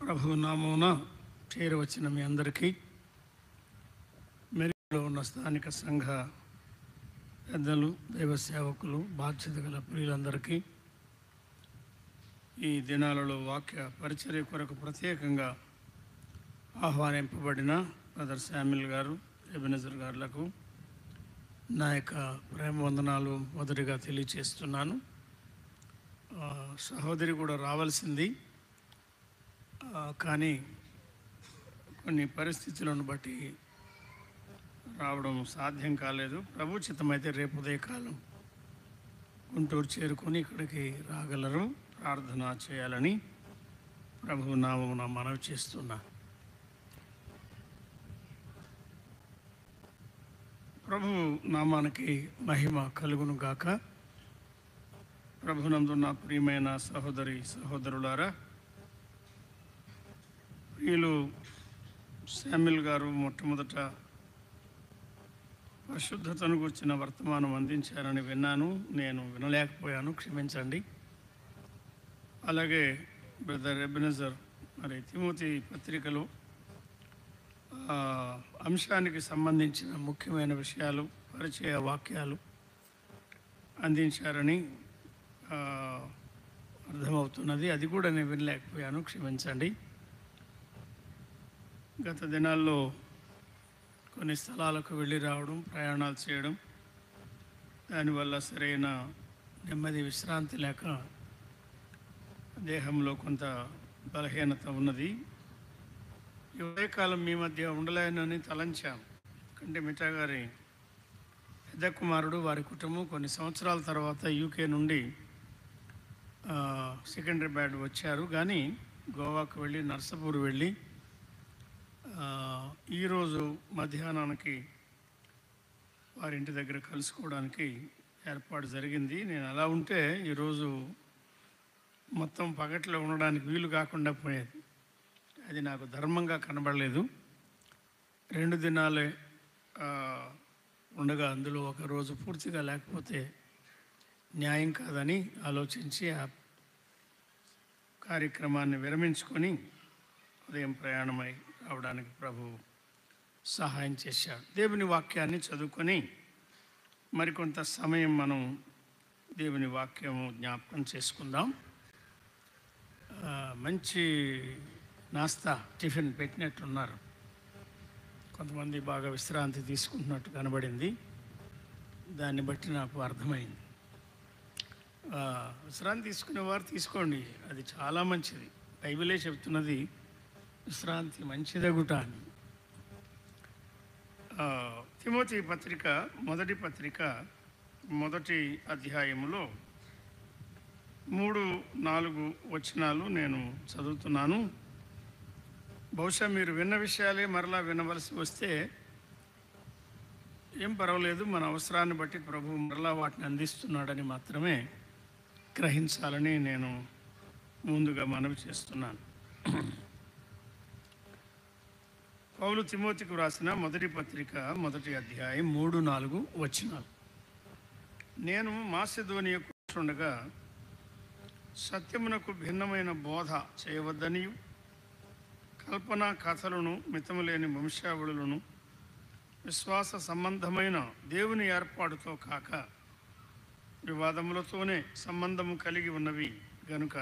ప్రభు నామమున చేరవచ్చిన మీ అందరికీ, మెరిలో ఉన్న స్థానిక సంఘ పెద్దలు, దైవ సేవకులు, బాధ్యత గల ప్రియులందరికీ ఈ దినాలలో వాక్య పరిచర్య కొరకు ప్రత్యేకంగా ఆహ్వానింపబడిన బ్రదర్ శామ్యుల్ గారు, ఎబెనెజర్ గారులకు నా యొక్క ప్రేమ వందనాలు మొదటిగా తెలియచేస్తున్నాను. సహోదరి కూడా రావాల్సింది, కానీ కొన్ని పరిస్థితులను బట్టి రావడం సాధ్యం కాలేదు. ప్రభు చిత్తమైతే రేపు ఉదయకాలం గుంటూరు చేరుకొని ఇక్కడికి రాగలరు. ప్రార్థన చేయాలని ప్రభు నామమున మనవి చేస్తున్నా. ప్రభు నామానికి మహిమ కలుగును గాక. ప్రభునందున్న ప్రియమైన సహోదరి సహోదరులారా, వీళ్ళు శామ్యుల్ గారు మొట్టమొదట పరిశుద్ధతను గురించిన వర్తమానం అందించారని విన్నాను. నేను వినలేకపోయాను, క్షమించండి. అలాగే బ్రదర్ ఎబెనెజర్ మరి తిమోతి పత్రికలో అంశానికి సంబంధించిన ముఖ్యమైన విషయాలు, పరిచయ వాక్యాలు అందించారని అర్థమవుతున్నది. అది కూడా నేను వినలేకపోయాను, క్షమించండి. గత దినాల్లో కొన్ని స్థలాలకు వెళ్ళి రావడం, ప్రయాణాలు చేయడం, దానివల్ల సరైన నెమ్మది, విశ్రాంతి లేక దేహంలో కొంత బలహీనత ఉన్నది. ఈ ఉదయకాలం మీ మధ్య ఉండలేనని తలంచాం. కంటే మిఠా గారి పెద్ద కుమారుడు, వారి కుటుంబం కొన్ని సంవత్సరాల తర్వాత యూకే నుండి సికింద్రాబాద్ వచ్చారు. కానీ గోవాకు వెళ్ళి, నర్సాపూర్ వెళ్ళి ఈరోజు మధ్యాహ్నానికి వారి ఇంటి దగ్గర కలుసుకోవడానికి ఏర్పాటు జరిగింది. నేను అలా ఉంటే ఈరోజు మొత్తం పగట్లో ఉండడానికి వీలు కాకుండా పోయేది. అది నాకు ధర్మంగా కనబడలేదు. 2 దినాలే ఉండగా అందులో ఒక రోజు పూర్తిగా లేకపోతే న్యాయం కాదని ఆలోచించి ఆ కార్యక్రమాన్ని విరమించుకొని ఉదయం ప్రయాణమై రావడానికి ప్రభు సహాయం చేశాడు. దేవుని వాక్యాన్ని చదువుకొని మరికొంత సమయం మనం దేవుని వాక్యము జ్ఞాపకం చేసుకుందాం. మంచి నాస్తా, టిఫిన్ పెట్టినట్టున్నారు. కొంతమంది బాగా విశ్రాంతి తీసుకుంటున్నట్టు కనబడింది. దాన్ని బట్టి నాకు అర్థమైంది. విశ్రాంతి తీసుకునేవారు తీసుకోండి, అది చాలా మంచిది. బైబిలే చెప్తున్నది విశ్రాంతి మంచిదగుట అని. తిమోతి పత్రిక, మొదటి పత్రిక, మొదటి అధ్యాయములో 3-4 వచనాలు నేను చదువుతున్నాను. బహుశా మీరు విన్న విషయాలే మరలా వినవలసి వస్తే ఏం పర్వాలేదు. మన అవసరాన్ని బట్టి ప్రభు మరలా వాటిని అందిస్తున్నాడని మాత్రమే గ్రహించాలని నేను ముందుగా మనవి చేస్తున్నాను. పౌలు తిమోతికి వ్రాసిన మొదటి పత్రిక, మొదటి అధ్యాయం 3-4 వచనాలు. నేను మాసిదోనియకు ఉండగా సత్యమునకు భిన్నమైన బోధ చేయవద్దనియు, కల్పనా కథలను, మితములేని వంశావళులను, విశ్వాస సంబంధమైన దేవుని ఏర్పాటుతో కాక వివాదములతోనే సంబంధము కలిగి ఉన్నవి గనుక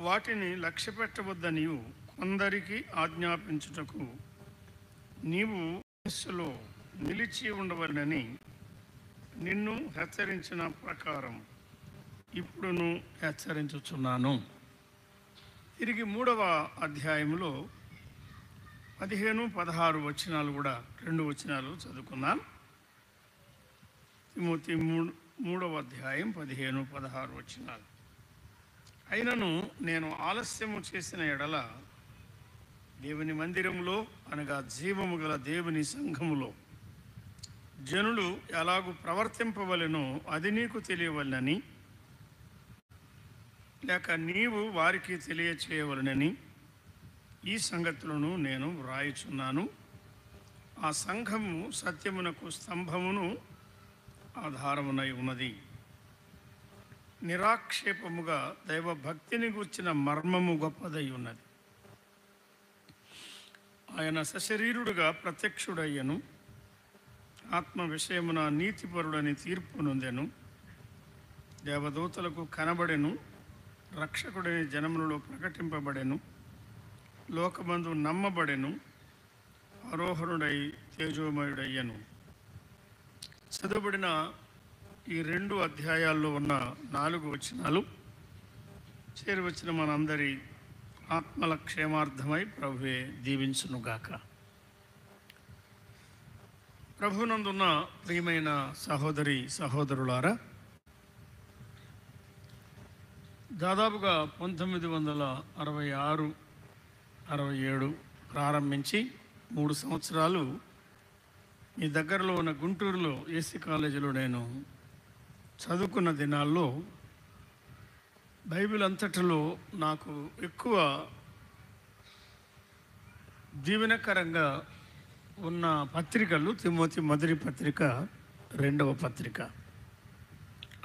వాటిని లక్ష్య పెట్టవద్దనియు కొందరికి ఆజ్ఞాపించుటకు నీవు మనస్సులో నిలిచి ఉండవలనని నిన్ను హెచ్చరించిన ప్రకారం ఇప్పుడును హెచ్చరించుచున్నాను. తిరిగి 3వ అధ్యాయంలో 15-16 వచనాలు కూడా 2 వచనాలు చదువుకున్నాం. తిమోతి 3వ అధ్యాయం 15-16 వచనాలు. అయినను నేను ఆలస్యము చేసిన ఎడల దేవుని మందిరములో, అనగా జీవము గల దేవుని సంఘములో జనులు ఎలాగూ ప్రవర్తింపవలెనో అది నీకు తెలియవలనని, లేక నీవు వారికి తెలియచేయవలనని ఈ సంగతులను నేను వ్రాయుచున్నాను. ఆ సంఘము సత్యమునకు స్తంభమును ఆధారమునై ఉన్నది. నిరాక్షేపముగా దైవ భక్తిని గూర్చిన మర్మము గొప్పదై ఉన్నది. ఆయన సశరీరుడుగా ప్రత్యక్షుడయ్యను, ఆత్మ విషయమున నీతిపరుడని తీర్పు నొందెను, దేవదూతలకు కనబడెను, రక్షకుడని జనములలో ప్రకటింపబడెను, లోకమందు నమ్మబడెను, ఆరోహణుడై తేజోమయుడయ్యను. చదవబడిన ఈ 2 అధ్యాయాల్లో ఉన్న 4 వచనాలు చేరువచ్చిన మనందరి ఆత్మల క్షేమార్థమై ప్రభువే దీవించునుగాక. ప్రభునందున్న ప్రియమైన సహోదరి సహోదరులారా, దాదాపుగా 1966-67 ప్రారంభించి 3 సంవత్సరాలు మీ దగ్గరలో ఉన్న గుంటూరులో ఏసీ కాలేజీలో నేను చదువుకున్న దినాల్లో బైబిల్ అంతటిలో నాకు ఎక్కువ దీవెనకరంగా ఉన్న పత్రికలు తిమోతి మొదటి పత్రిక, 2వ పత్రిక.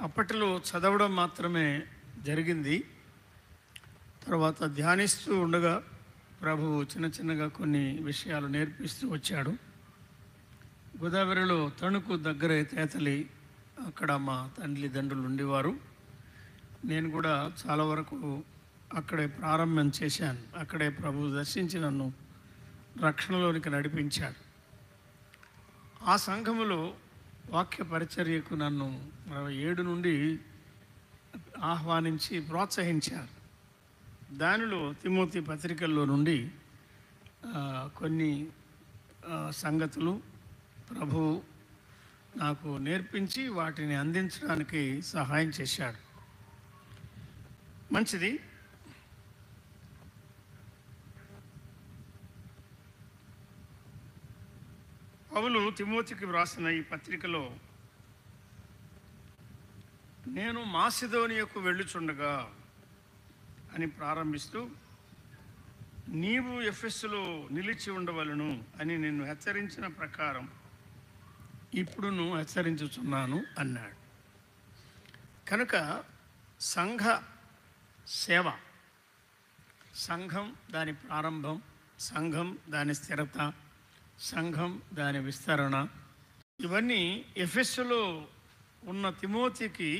అప్పటిలో చదవడం మాత్రమే జరిగింది. తర్వాత ధ్యానిస్తూ ఉండగా ప్రభువు చిన్న చిన్నగా కొన్ని విషయాలు నేర్పిస్తూ వచ్చాడు. గోదావరిలో తణుకు దగ్గర తేతలి, అక్కడ మా తల్లిదండ్రులు ఉండేవారు. నేను కూడా చాలా వరకు అక్కడే ప్రారంభం చేశాను. అక్కడే ప్రభు దర్శించి నన్ను రక్షణలోనికి నడిపించాడు. ఆ సంఘములో వాక్య పరిచర్యకు నన్ను 67 నుండి ఆహ్వానించి ప్రోత్సహించారు. దానిలో తిమోతి పత్రికల్లో నుండి కొన్ని సంగతులు ప్రభు నాకు నేర్పించి వాటిని అందించడానికి సహాయం చేశాడు. మంచిది. పౌలు తిమోతికి వ్రాసిన ఈ పత్రికలో, నేను మాసిదోనియకు వెళ్ళుచుండగా అని ప్రారంభిస్తూ, నీవు ఎఫెస్సులో నిలిచి ఉండవలను అని నిన్ను హెచ్చరించిన ప్రకారం ఇప్పుడు నువ్వు హెచ్చరించుచున్నాను అన్నాడు. కనుక సంఘ సేవ, సంఘం దాని ప్రారంభం, సంఘం దాని స్థిరత, సంఘం దాని విస్తరణ, ఇవన్నీ ఎఫెస్సులో ఉన్న తిమోతికి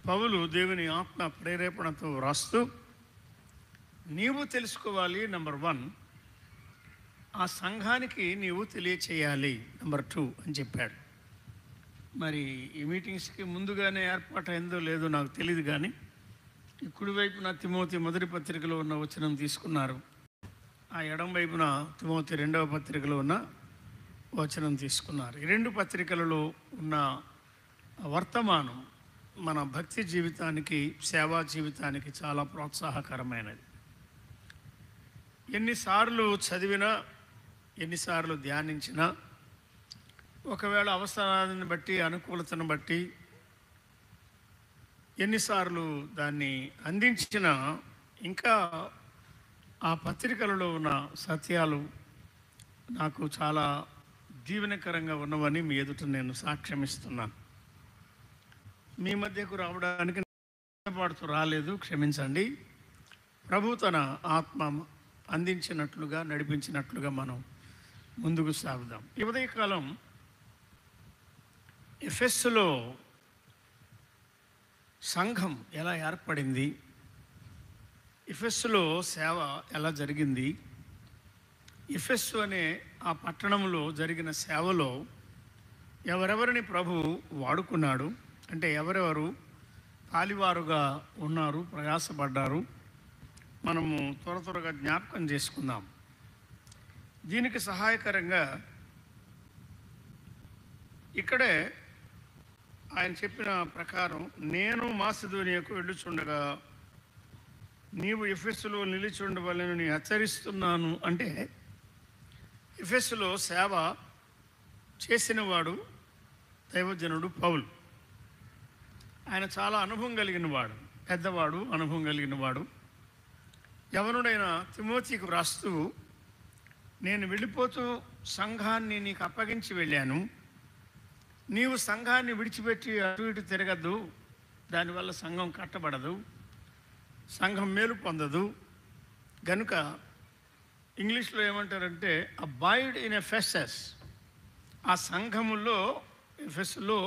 పౌలు దేవుని ఆత్మ ప్రేరేపణతో వ్రాస్తూ, నీవు తెలుసుకోవాలి నంబర్ 1, ఆ సంఘానికి నీవు తెలియచేయాలి నంబర్ 2 అని చెప్పాడు. మరి ఈ మీటింగ్స్కి ముందుగానే ఏర్పాటైందో లేదో నాకు తెలియదు, కానీ ఈ కుడివైపున తిమోతి మొదటి పత్రికలో ఉన్న వచనం తీసుకున్నారు, ఆ ఎడం వైపున తిమోతి 2వ పత్రికలో ఉన్న వచనం తీసుకున్నారు. ఈ 2 పత్రికలలో ఉన్న వర్తమానం మన భక్తి జీవితానికి, సేవా జీవితానికి చాలా ప్రోత్సాహకరమైనది. ఎన్నిసార్లు చదివినా, ఎన్నిసార్లు ధ్యానించినా, ఒకవేళ అవసరాన్ని బట్టి, అనుకూలతను బట్టి ఎన్నిసార్లు దాన్ని అందించినా ఇంకా ఆ పత్రికలలో ఉన్న సత్యాలు నాకు చాలా దీవెనకరంగా ఉన్నవని మీ ఎదుట నేను సాక్ష్యమిస్తున్నాను. మీ మధ్యకు రావడానికి పాడుతూ రాలేదు, క్షమించండి. ప్రభు తన ఆత్మ అందించినట్లుగా, నడిపించినట్లుగా మనం ముందుకు సాగుదాం. ఈ ఉదయకాలం ఎఫెస్సులో సంఘం ఎలా ఏర్పడింది, ఎఫెస్సులో సేవ ఎలా జరిగింది, ఎఫెస్సు అనే ఆ పట్టణంలో జరిగిన సేవలో ఎవరెవరిని ప్రభు వాడుకున్నాడు, అంటే ఎవరెవరు పాలివారుగా ఉన్నారు, ప్రయాసపడ్డారు, మనము త్వరగా జ్ఞాపకం చేసుకుందాం. దీనికి సహాయకరంగా ఇక్కడే ఆయన చెప్పిన ప్రకారం, నేను మాసిదోనియకు వెళ్ళుచుండగా నీవు ఎఫెస్సులో నిలిచి ఉండవలెనని హెచ్చరిస్తున్నాను. అంటే ఎఫెస్సులో సేవ చేసినవాడు దైవజనుడు పౌలు. ఆయన చాలా అనుభవం కలిగిన వాడు, పెద్దవాడు, అనుభవం కలిగిన వాడు. యవనుడైన తిమోతికి వ్రాస్తూ, నేను వెళ్ళిపోతూ సంఘాన్ని నీకు అప్పగించి వెళ్ళాను, నీవు సంఘాన్ని విడిచిపెట్టి అటు ఇటు తిరగద్దు, దానివల్ల సంఘం కట్టబడదు, సంఘం మేలు పొందదు. గనుక ఇంగ్లీష్లో ఏమంటారంటే అబాయిడ్ ఇన్ ఎఫెసస్, ఆ సంఘములో ఎఫెస్లో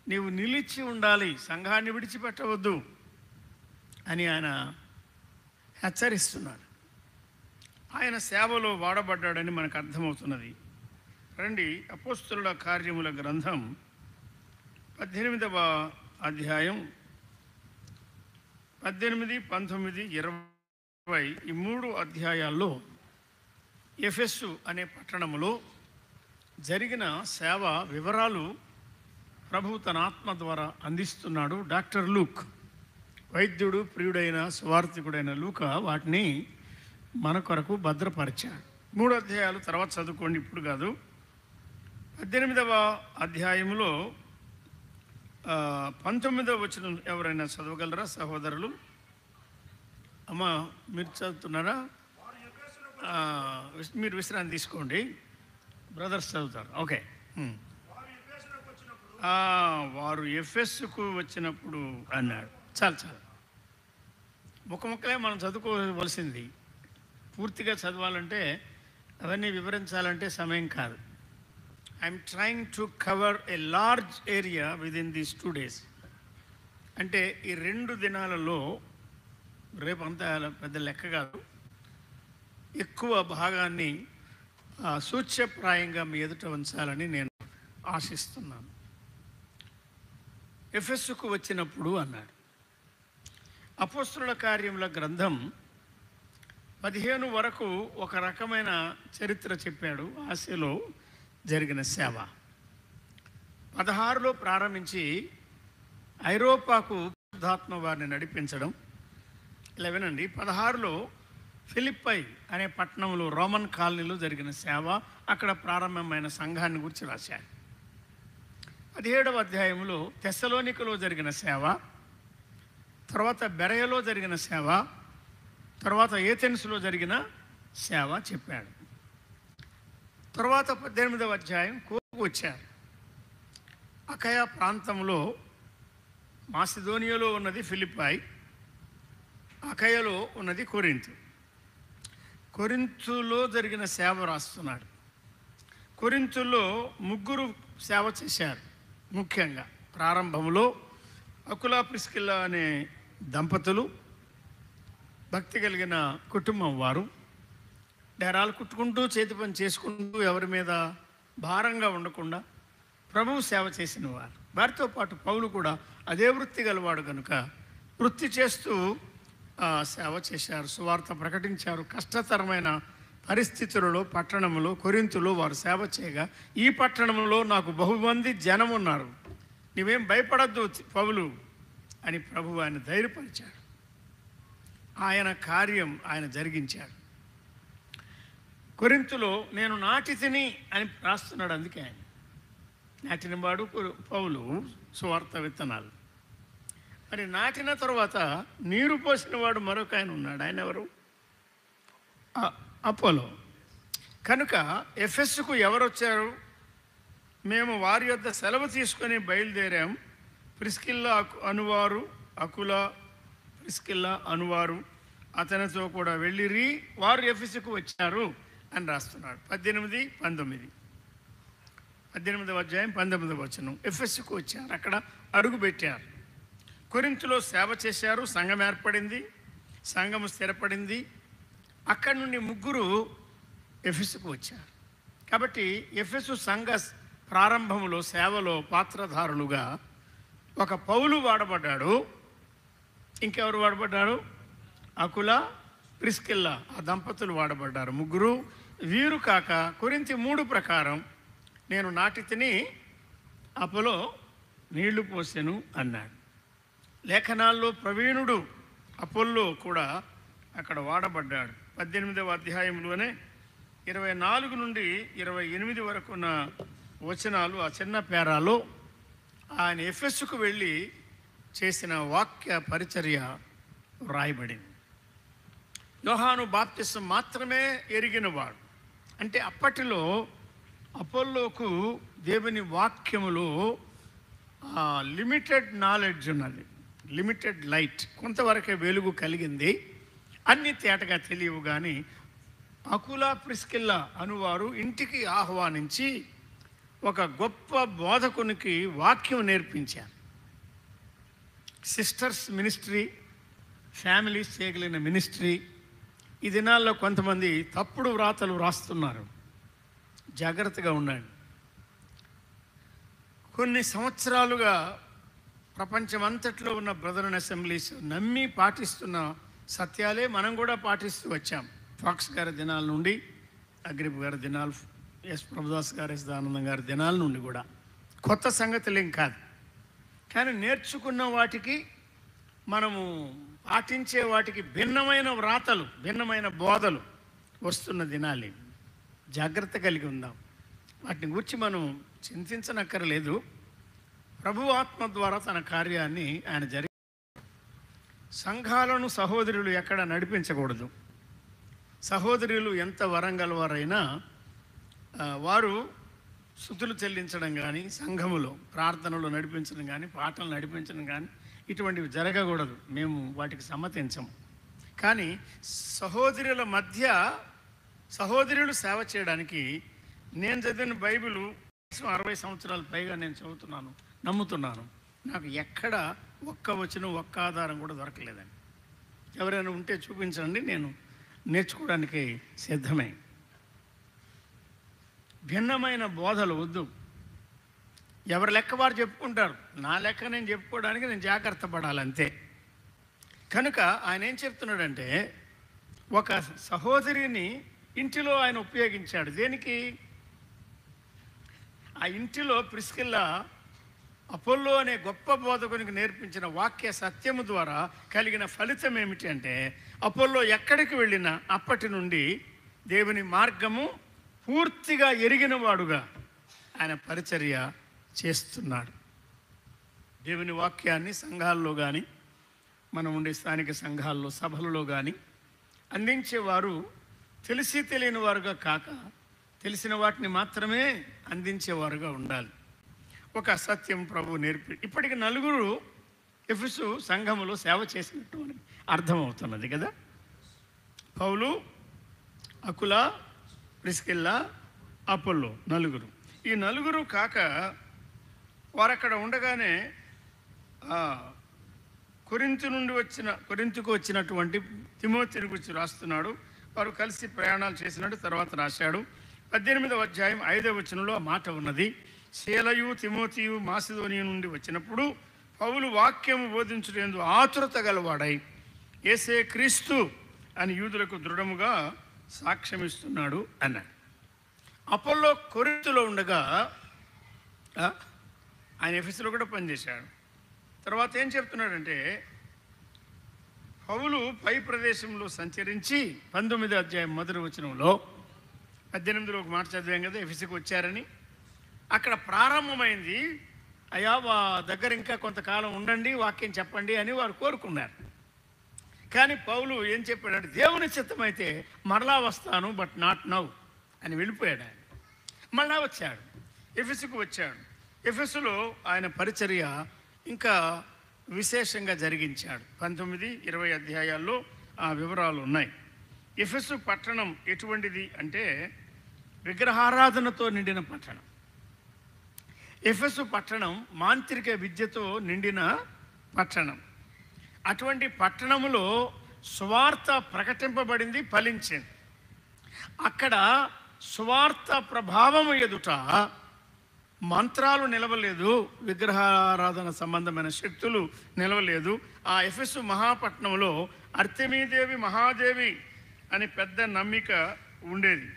నీవు నిలిచి ఉండాలి, సంఘాన్ని విడిచిపెట్టవద్దు అని ఆయన హెచ్చరిస్తున్నాడు. ఆయన సేవలో వాడబడ్డాడని మనకు అర్థమవుతున్నది. రండి, అపోస్తలుల కార్యముల గ్రంథం 18వ అధ్యాయం 18, 19, 20 ఈ 3 అధ్యాయాల్లో ఎఫెసు అనే పట్టణములో జరిగిన సేవ వివరాలు ప్రభు తన ఆత్మ ద్వారా అందిస్తున్నాడు. డాక్టర్ లూక్, వైద్యుడు, ప్రియుడైన సువార్థికుడైన లూకా వాటిని మన కొరకు భద్రపరిచాడు. 3 అధ్యాయాలు తర్వాత చదువుకోండి, ఇప్పుడు కాదు. 18వ అధ్యాయంలో 19వ వచనం ఎవరైనా చదవగలరా సహోదరులు? అమ్మ, మీరు చదువుతున్నారా? మీరు విశ్రాంతి తీసుకోండి, బ్రదర్స్ చదువుతారు. ఓకే. వారు ఎఫెస్కు వచ్చినప్పుడు అన్నాడు. చాలు ముక్కలే మనం చదువుకోవలసింది. పూర్తిగా చదవాలంటే, అవన్నీ వివరించాలంటే సమయం కాదు. I'm trying to cover a large area within these 2 days. అంటే ఈ 2 దినాలలో, రేపు అంతా పెద్ద లెక్క కాదు, ఎక్కువ భాగాన్ని సూచ్యప్రాయంగా మీ ఎదుట ఉంచాలని నేను ఆశిస్తున్నాను. ఎఫెసుకు వచ్చినప్పుడు అన్నాడు. అపోస్తలుల కార్యముల గ్రంథం 15 వరకు ఒక రకమైన చరిత్ర చెప్పాడు, ఆసియాలో జరిగిన సేవ. 16లో ప్రారంభించి ఐరోపాకు పరిశుద్ధాత్మ వారిని నడిపించడం. 11 16లో ఫిలిప్పై అనే పట్టణంలో రోమన్ కాలనీలో జరిగిన సేవ, అక్కడ ప్రారంభమైన సంఘాన్ని గురించి రాశారు. 17వ అధ్యాయంలో తెస్సలోనికలో జరిగిన సేవ, తర్వాత బెరయలో జరిగిన సేవ, తర్వాత ఏథెన్స్లో జరిగిన సేవ చెప్పాడు. తర్వాత 18వ అధ్యాయం కోరుకు వచ్చారు. అకయ ప్రాంతంలో, మాసిదోనియాలో ఉన్నది ఫిలిప్పై, అకయలో ఉన్నది కొరింథు. కొరింథులో జరిగిన సేవ రాస్తున్నాడు. కొరింథులో 3 సేవ చేశారు. ముఖ్యంగా ప్రారంభంలో అకులా, ప్రిస్కిల్లా అనే దంపతులు, భక్తి కలిగిన కుటుంబం వారు, డేరాలు కుట్టుకుంటూ చేతి పని చేసుకుంటూ ఎవరి మీద భారంగా ఉండకుండా ప్రభువు సేవ చేసిన వారు. వారితో పాటు పౌలు కూడా అదే వృత్తి గలవాడు కనుక వృత్తి చేస్తూ సేవ చేశారు, సువార్త ప్రకటించారు. కష్టతరమైన పరిస్థితులలో పట్టణంలో కొరింథులో వారు సేవ చేయగా, ఈ పట్టణంలో నాకు బహుమంది జనం ఉన్నారు, నీవేం భయపడద్దు పౌలు అని ప్రభువు ఆయన ధైర్యపరిచాడు. ఆయన కార్యం ఆయన జరిగించాడు. కొరింథులో నేను నాటి తిని అని రాస్తున్నాడు. అందుకే ఆయన నాటిన వాడు పౌలు, సువార్త విత్తనాలు. మరి నాటిన తర్వాత నీరు పోసిన వాడు మరొక ఆయన ఉన్నాడు. ఆయన ఎవరు? అపోలో. కనుక ఎఫెస్కు ఎవరు వచ్చారు? మేము వారి యొద్ద సెలవు తీసుకొని బయలుదేరాం. ప్రిస్కిల్లా అనువారు, అకులా, ప్రిస్కిల్లా అనువారు అతనితో కూడా వెళ్ళిరి, వారు ఎఫెసుకు వచ్చారు అని రాస్తున్నాడు. 18, 19. 18వ అధ్యాయం 19వ వచనం. ఎఫెసుకు వచ్చారు, అక్కడ అడుగు పెట్టారు. కొరింథులో సేవ చేశారు, సంఘం ఏర్పడింది, సంఘము స్థిరపడింది. అక్కడి నుండి 3 ఎఫెసుకు వచ్చారు. కాబట్టి ఎఫెసు సంఘ ప్రారంభంలో సేవలో పాత్రధారులుగా ఒక పౌలు వాడబడ్డాడు. ఇంకెవరు వాడబడ్డారు? అకులా, ప్రిస్కిల్లా, ఆ దంపతులు వాడబడ్డారు 3. వీరు కాక కొరింథీ 3 ప్రకారం నేను నాటి తిని అపోలో నీళ్లు పోసెను అన్నాడు. లేఖనాల్లో ప్రవీణుడు అపోల్లో కూడా అక్కడ వాడబడ్డాడు. 18వ అధ్యాయంలోనే 24 నుండి 28 వరకు ఉన్న వచనాలు, ఆ చిన్న పేరాలో ఆయన ఎఫెసుకు వెళ్ళి చేసిన వాక్య పరిచర్య వ్రాయబడింది. యోహాను బాప్తిసం మాత్రమే ఎరిగినవాడు. అంటే అప్పటిలో అపోల్లోకు దేవుని వాక్యములో లిమిటెడ్ నాలెడ్జ్ ఉన్నది, లిమిటెడ్ లైట్, కొంతవరకే వెలుగు కలిగింది, అన్ని తేటగా తెలియవు. కానీ అకుల ప్రిస్కిల్లా అనువారు ఇంటికి ఆహ్వానించి ఒక గొప్ప బోధకునికి వాక్యం నేర్పించారు. సిస్టర్స్ మినిస్ట్రీ, ఫ్యామిలీస్ చేయగలిగిన మినిస్ట్రీ. ఈ దినాల్లో కొంతమంది తప్పుడు వ్రాతలు వ్రాస్తున్నారు, జాగ్రత్తగా ఉండండి. కొన్ని సంవత్సరాలుగా ప్రపంచమంతట్లో ఉన్న బ్రదరన్ అసెంబ్లీస్ నమ్మి పాటిస్తున్న సత్యాలే మనం కూడా పాటిస్తూ వచ్చాం. ఫాక్స్ గారి దినాల నుండి, అగ్రిప్ గారి దినాలు, ఎస్ ప్రభుదాస్ గారు, ఎస్ దానందం గారి దినాల నుండి కూడా కొత్త సంగతులేం కాదు. కానీ నేర్చుకున్న వాటికి, మనము పాటించే వాటికి భిన్నమైన వ్రాతలు, భిన్నమైన బోధలు వస్తున్న దినాలు. జాగ్రత్త కలిగి ఉందాం. వాటిని గురించి మనం చింతించనక్కర్లేదు. ప్రభు ఆత్మ ద్వారా తన కార్యాన్ని ఆయన సంఘాలను సహోదరులు ఎక్కడ నడిపించకూడదు. సహోదరులు ఎంత వరంగలవారైనా వారు స్తుతులు చెల్లించడం కానీ, సంఘములో ప్రార్థనలు నడిపించడం కానీ, పాటలు నడిపించడం కానీ ఇటువంటివి జరగకూడదు. మేము వాటికి సమ్మతించము. కానీ సహోదరుల మధ్య సహోదరులు సేవ చేయడానికి, నేను చదివిన బైబిలు 60 సంవత్సరాల పైగా నేను చదువుతున్నాను, నమ్ముతున్నాను. నాకు ఎక్కడ ఒక్క వచనం, ఒక్క ఆధారం కూడా దొరకలేదండి. ఎవరైనా ఉంటే చూపించండి, నేను నేర్చుకోవడానికి సిద్ధమే. భిన్నమైన బోధలు వద్దు. ఎవరి లెక్క వారు చెప్పుకుంటారు, నా లెక్క నేను చెప్పుకోవడానికి నేను జాగ్రత్త పడాలంతే. కనుక ఆయన ఏం చెప్తున్నాడంటే, ఒక సహోదరిని ఇంటిలో ఆయన ఉపయోగించాడు. దేనికి? ఆ ఇంటిలో ప్రిస్కిల్లా అపోల్లో అనే గొప్ప బోధకునికి నేర్పించిన వాక్య సత్యము ద్వారా కలిగిన ఫలితం ఏమిటి అంటే, అపోల్లో ఎక్కడికి వెళ్ళినా అప్పటి నుండి దేవుని మార్గము పూర్తిగా ఎరిగిన వాడుగా ఆయన పరిచర్య చేస్తున్నాడు. దేవుని వాక్యాన్ని సంఘాల్లో కానీ, మనం ఉండే స్థానిక సంఘాల్లో, సభలలో కానీ అందించేవారు తెలిసి తెలియని వారుగా కాక, తెలిసిన వాటిని మాత్రమే అందించేవారుగా ఉండాలి. ఒక సత్యం ప్రభు నేర్పి ఇప్పటికి 4 ఎఫెసు సంఘములో సేవ చేసినట్టు అని అర్థమవుతున్నది కదా. పౌలు, అకుల, ప్రిస్కిల్లా, అపోల్లో 4. ఈ 4 కాక వారు అక్కడ ఉండగానే కొరింథుకు వచ్చినటువంటి తిమోతిని గురించి రాస్తున్నాడు. వారు కలిసి ప్రయాణాలు చేసినట్టు తర్వాత రాశాడు. 18వ అధ్యాయం 5వ వచనంలో ఆ మాట ఉన్నది. శీలయు తిమోతియు మాసిదోనియ నుండి వచ్చినప్పుడు పౌలు వాక్యము బోధించుటేందు ఆతురత గలవాడై యేసే క్రీస్తు అని యూదులకు దృఢముగా సాక్ష్యమిస్తున్నాడు అన్నాడు. అపోల్లో కొరింథులో ఉండగా ఆయన ఎఫెసులో కూడా పనిచేశాడు. తర్వాత ఏం చెప్తున్నాడంటే, పౌలు పై ప్రదేశంలో సంచరించి 19వ అధ్యాయం 1వ వచనంలో 18లో ఒక మాట చదివాం కదా, ఎఫెసుకు వచ్చారని. అక్కడ ప్రారంభమైంది, అయ్యా దగ్గర ఇంకా కొంతకాలం ఉండండి, వాక్యం చెప్పండి అని వారు కోరుకున్నారు. కానీ పౌలు ఏం చెప్పాడంటే, దేవుని చిత్తమైతే మరలా వస్తాను, బట్ నాట్ నౌ అని వెళ్ళిపోయాడు. ఆయన మళ్ళా వచ్చాడు, ఎఫెసుకు వచ్చాడు. ఎఫెసులో ఆయన పరిచర్య ఇంకా విశేషంగా జరిగించాడు. 19, 20 అధ్యాయాల్లో ఆ వివరాలు ఉన్నాయి. ఎఫెసు పట్టణం ఎటువంటిది అంటే, విగ్రహారాధనతో నిండిన పట్టణం. ఎఫెసు పట్టణం మాంత్రిక విద్యతో నిండిన పట్టణం. అటువంటి పట్టణములో సువార్త ప్రకటింపబడింది, ఫలించింది. అక్కడ సువార్త ప్రభావము ఎదుట మంత్రాలు నిలవలేదు, విగ్రహారాధన సంబంధమైన శక్తులు నిలవలేదు. ఆ ఎఫెసు మహాపట్నంలో అర్తెమీదేవి మహాదేవి అని పెద్ద నమ్మిక ఉండేది.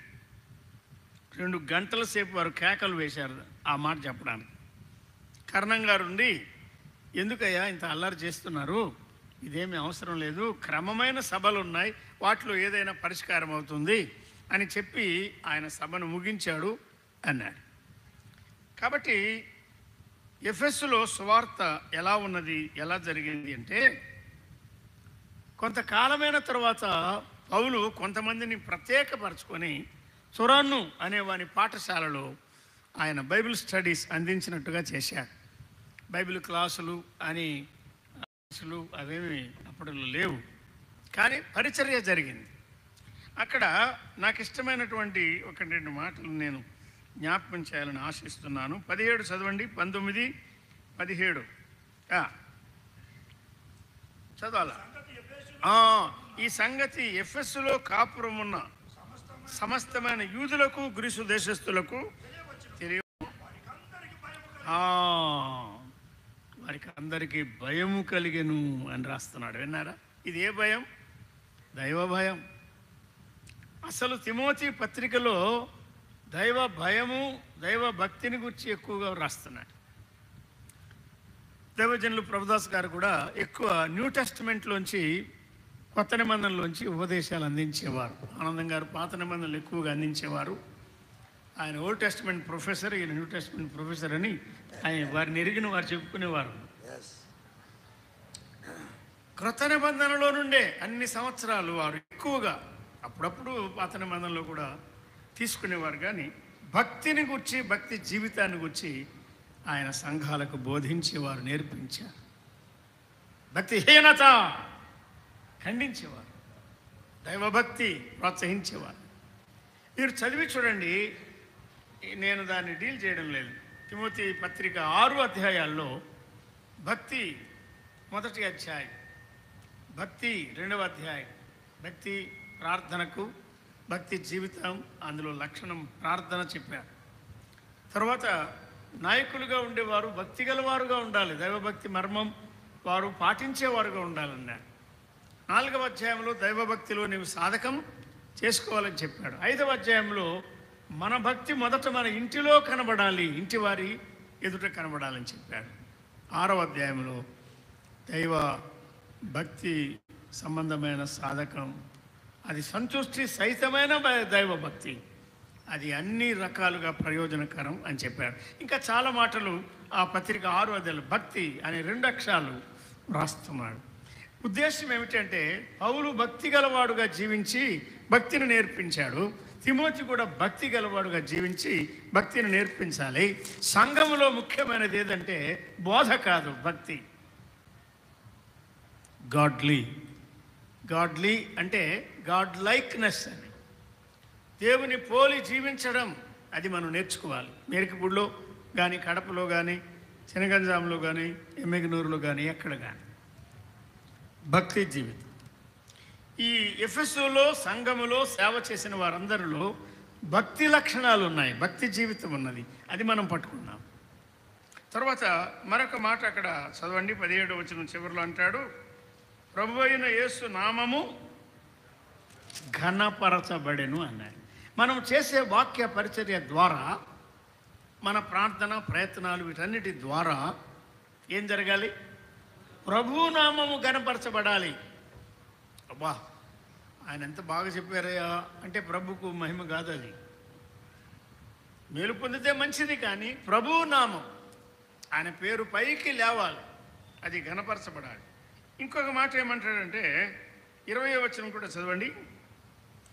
2 గంటల సేపు వారు కేకలు వేశారు ఆ మాట చెప్పడానికి. కర్ణం గారు ఉండి, ఎందుకయ్యా ఇంత అల్లరి చేస్తున్నారు, ఇదేమీ అవసరం లేదు, క్రమమైన సభలు ఉన్నాయి, వాటిలో ఏదైనా పరిష్కారం అవుతుంది అని చెప్పి ఆయన సభను ముగించాడు అన్నాడు. కాబట్టి ఎఫెసులో సువార్త ఎలా ఉన్నది, ఎలా జరిగింది అంటే, కొంతకాలమైన తర్వాత పౌలు కొంతమందిని ప్రత్యేకపరచుకొని తురన్ను అనేవాని పాఠశాలలో ఆయన బైబిల్ స్టడీస్ అందించినట్టుగా చేశాడు. బైబిల్ క్లాసులు అని అసలు అవేమి అప్పట్లో లేవు, కానీ పరిచర్య జరిగింది అక్కడ. నాకు ఇష్టమైనటువంటి ఒక 2 మాటలు నేను జ్ఞాపకం చేయాలని ఆశిస్తున్నాను. 17 చదవండి, 19, 17 చదవాలా? ఈ సంగతి ఎఫెసులో కాపురం ఉన్న సమస్తమైన యూదులకు గ్రీసు దేశస్థులకు తెలియ, వారికి అందరికీ భయము కలిగెను అని రాస్తున్నాడు. విన్నారా? ఇది ఏ భయం? దైవ భయం. అసలు తిమోతి పత్రికలో దైవ భయము, దైవ భక్తిని గురించి ఎక్కువగా రాస్తున్నాడు. దైవజనులు ప్రభుదాస్ గారు కూడా ఎక్కువ న్యూ టెస్టిమెంట్లోంచి, కొత్త నిబంధనలోంచి ఉపదేశాలు అందించేవారు. ఆనందం గారు పాత నిబంధనలు ఎక్కువగా అందించేవారు. ఆయన ఓల్డ్ టెస్టిమెంట్ ప్రొఫెసర్, ఈయన న్యూ టెస్టిమెంట్ ప్రొఫెసర్ అని ఆయన వారిని ఎరిగిన వారు చెప్పుకునేవారు. క్రొత్త నిబంధనలో నుండే అన్ని సంవత్సరాలు వారు ఎక్కువగా, అప్పుడప్పుడు పాత నిబంధనలో కూడా తీసుకునేవారు. కానీ భక్తిని గురించి, భక్తి జీవితాన్ని గురించి ఆయన సంఘాలకు బోధించేవారు, నేర్పించారు. భక్తిహీనత ఖండించేవారు, దైవభక్తి ప్రోత్సహించేవారు. మీరు చదివి చూడండి, నేను దాన్ని డీల్ చేయడం లేదు. తిమోతి పత్రిక 6 అధ్యాయాల్లో భక్తి 1వ అధ్యాయం, భక్తి 2వ అధ్యాయం, భక్తి ప్రార్థనకు, భక్తి జీవితం, అందులో లక్షణం ప్రార్థన చెప్పారు. తర్వాత నాయకులుగా ఉండేవారు భక్తి గలవారుగా ఉండాలి, దైవభక్తి మర్మం వారు పాటించేవారుగా ఉండాలన్నారు. 4వ అధ్యాయంలో దైవభక్తిలో నీవు సాధకం చేసుకోవాలని చెప్పాడు. 5వ అధ్యాయంలో మన భక్తి మొదట మన ఇంటిలో కనబడాలి, ఇంటి వారి ఎదుట కనబడాలని చెప్పాడు. 6వ అధ్యాయంలో దైవ భక్తి సంబంధమైన సాధకం, అది సంతుష్టి సహితమైన దైవభక్తి, అది అన్ని రకాలుగా ప్రయోజనకరం అని చెప్పాడు. ఇంకా చాలా మాటలు ఆ పత్రిక 6వ అధ్యాయంలో భక్తి అనే 2 అక్షరాలు రాస్తున్నాడు. ఉద్దేశం ఏమిటంటే, పౌలు భక్తి గలవాడుగా జీవించి భక్తిని నేర్పించాడు. తిమోతి కూడా భక్తి గలవాడుగా జీవించి భక్తిని నేర్పించాలి. సంఘములో ముఖ్యమైనది ఏదంటే బోధ కాదు, భక్తి. గాడ్లీ అంటే గాడ్ లైక్నెస్ అని, దేవుని పోలి జీవించడం, అది మనం నేర్చుకోవాలి. మేరకపూడిలో కానీ, కడపలో కానీ, శనగంజాంలో కానీ, ఎమ్మెగనూరులో కానీ, ఎక్కడ కానీ భక్తి జీవితం. ఈ ఎఫెసులో సంఘములో సేవ చేసిన వారందరిలో భక్తి లక్షణాలు ఉన్నాయి, భక్తి జీవితం ఉన్నది, అది మనం పట్టుకున్నాం. తర్వాత మరొక మాట అక్కడ చదవండి, 17వ వచనం చివరిలో అంటాడు, ప్రభువైన యేసు నామము ఘనపరచబడెను అన్నాడు. మనం చేసే వాక్య పరిచర్య ద్వారా, మన ప్రార్థన ప్రయత్నాలు వీటన్నిటి ద్వారా ఏం జరగాలి? ప్రభు నామము ఘనపరచబడాలి. అబ్బా, ఆయన ఎంత బాగా చెప్పారయ్యా అంటే ప్రభుకు మహిమ కాదు, అది మేలు పొందితే మంచిది, కానీ ప్రభు నామం, ఆయన పేరు పైకి లేవాలి, అది ఘనపరచబడాలి. ఇంకొక మాట ఏమంటాడంటే 20వ వచనం కూడా చదవండి,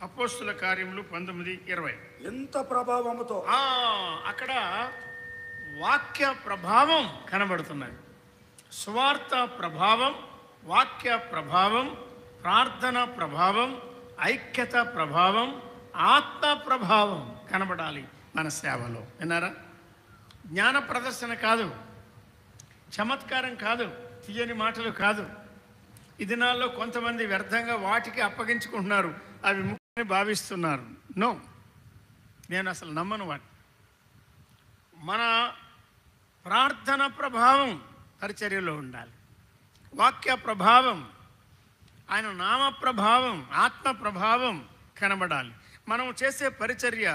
అపోస్తుల కార్యములు 19:20. ఎంత ప్రభావముతో అక్కడ వాక్య ప్రభావం కనబడుతున్నాయి. సువార్త ప్రభావం, వాక్య ప్రభావం, ప్రార్థన ప్రభావం, ఐక్యత ప్రభావం, ఆత్మ ప్రభావం కనబడాలి మన సేవలో. విన్నారా? జ్ఞాన ప్రదర్శన కాదు, చమత్కారం కాదు, తీయని మాటలు కాదు. ఈ దినాల్లో కొంతమంది వ్యర్థంగా వాటికి అప్పగించుకుంటున్నారు, అవి ముఖ్యమని భావిస్తున్నారు. నో, నేను అసలు నమ్మను వాటి. మన ప్రార్థన ప్రభావం పరిచర్యలో ఉండాలి, వాక్య ప్రభావం, ఆయన నామ ప్రభావం, ఆత్మ ప్రభావం కనబడాలి. మనం చేసే పరిచర్య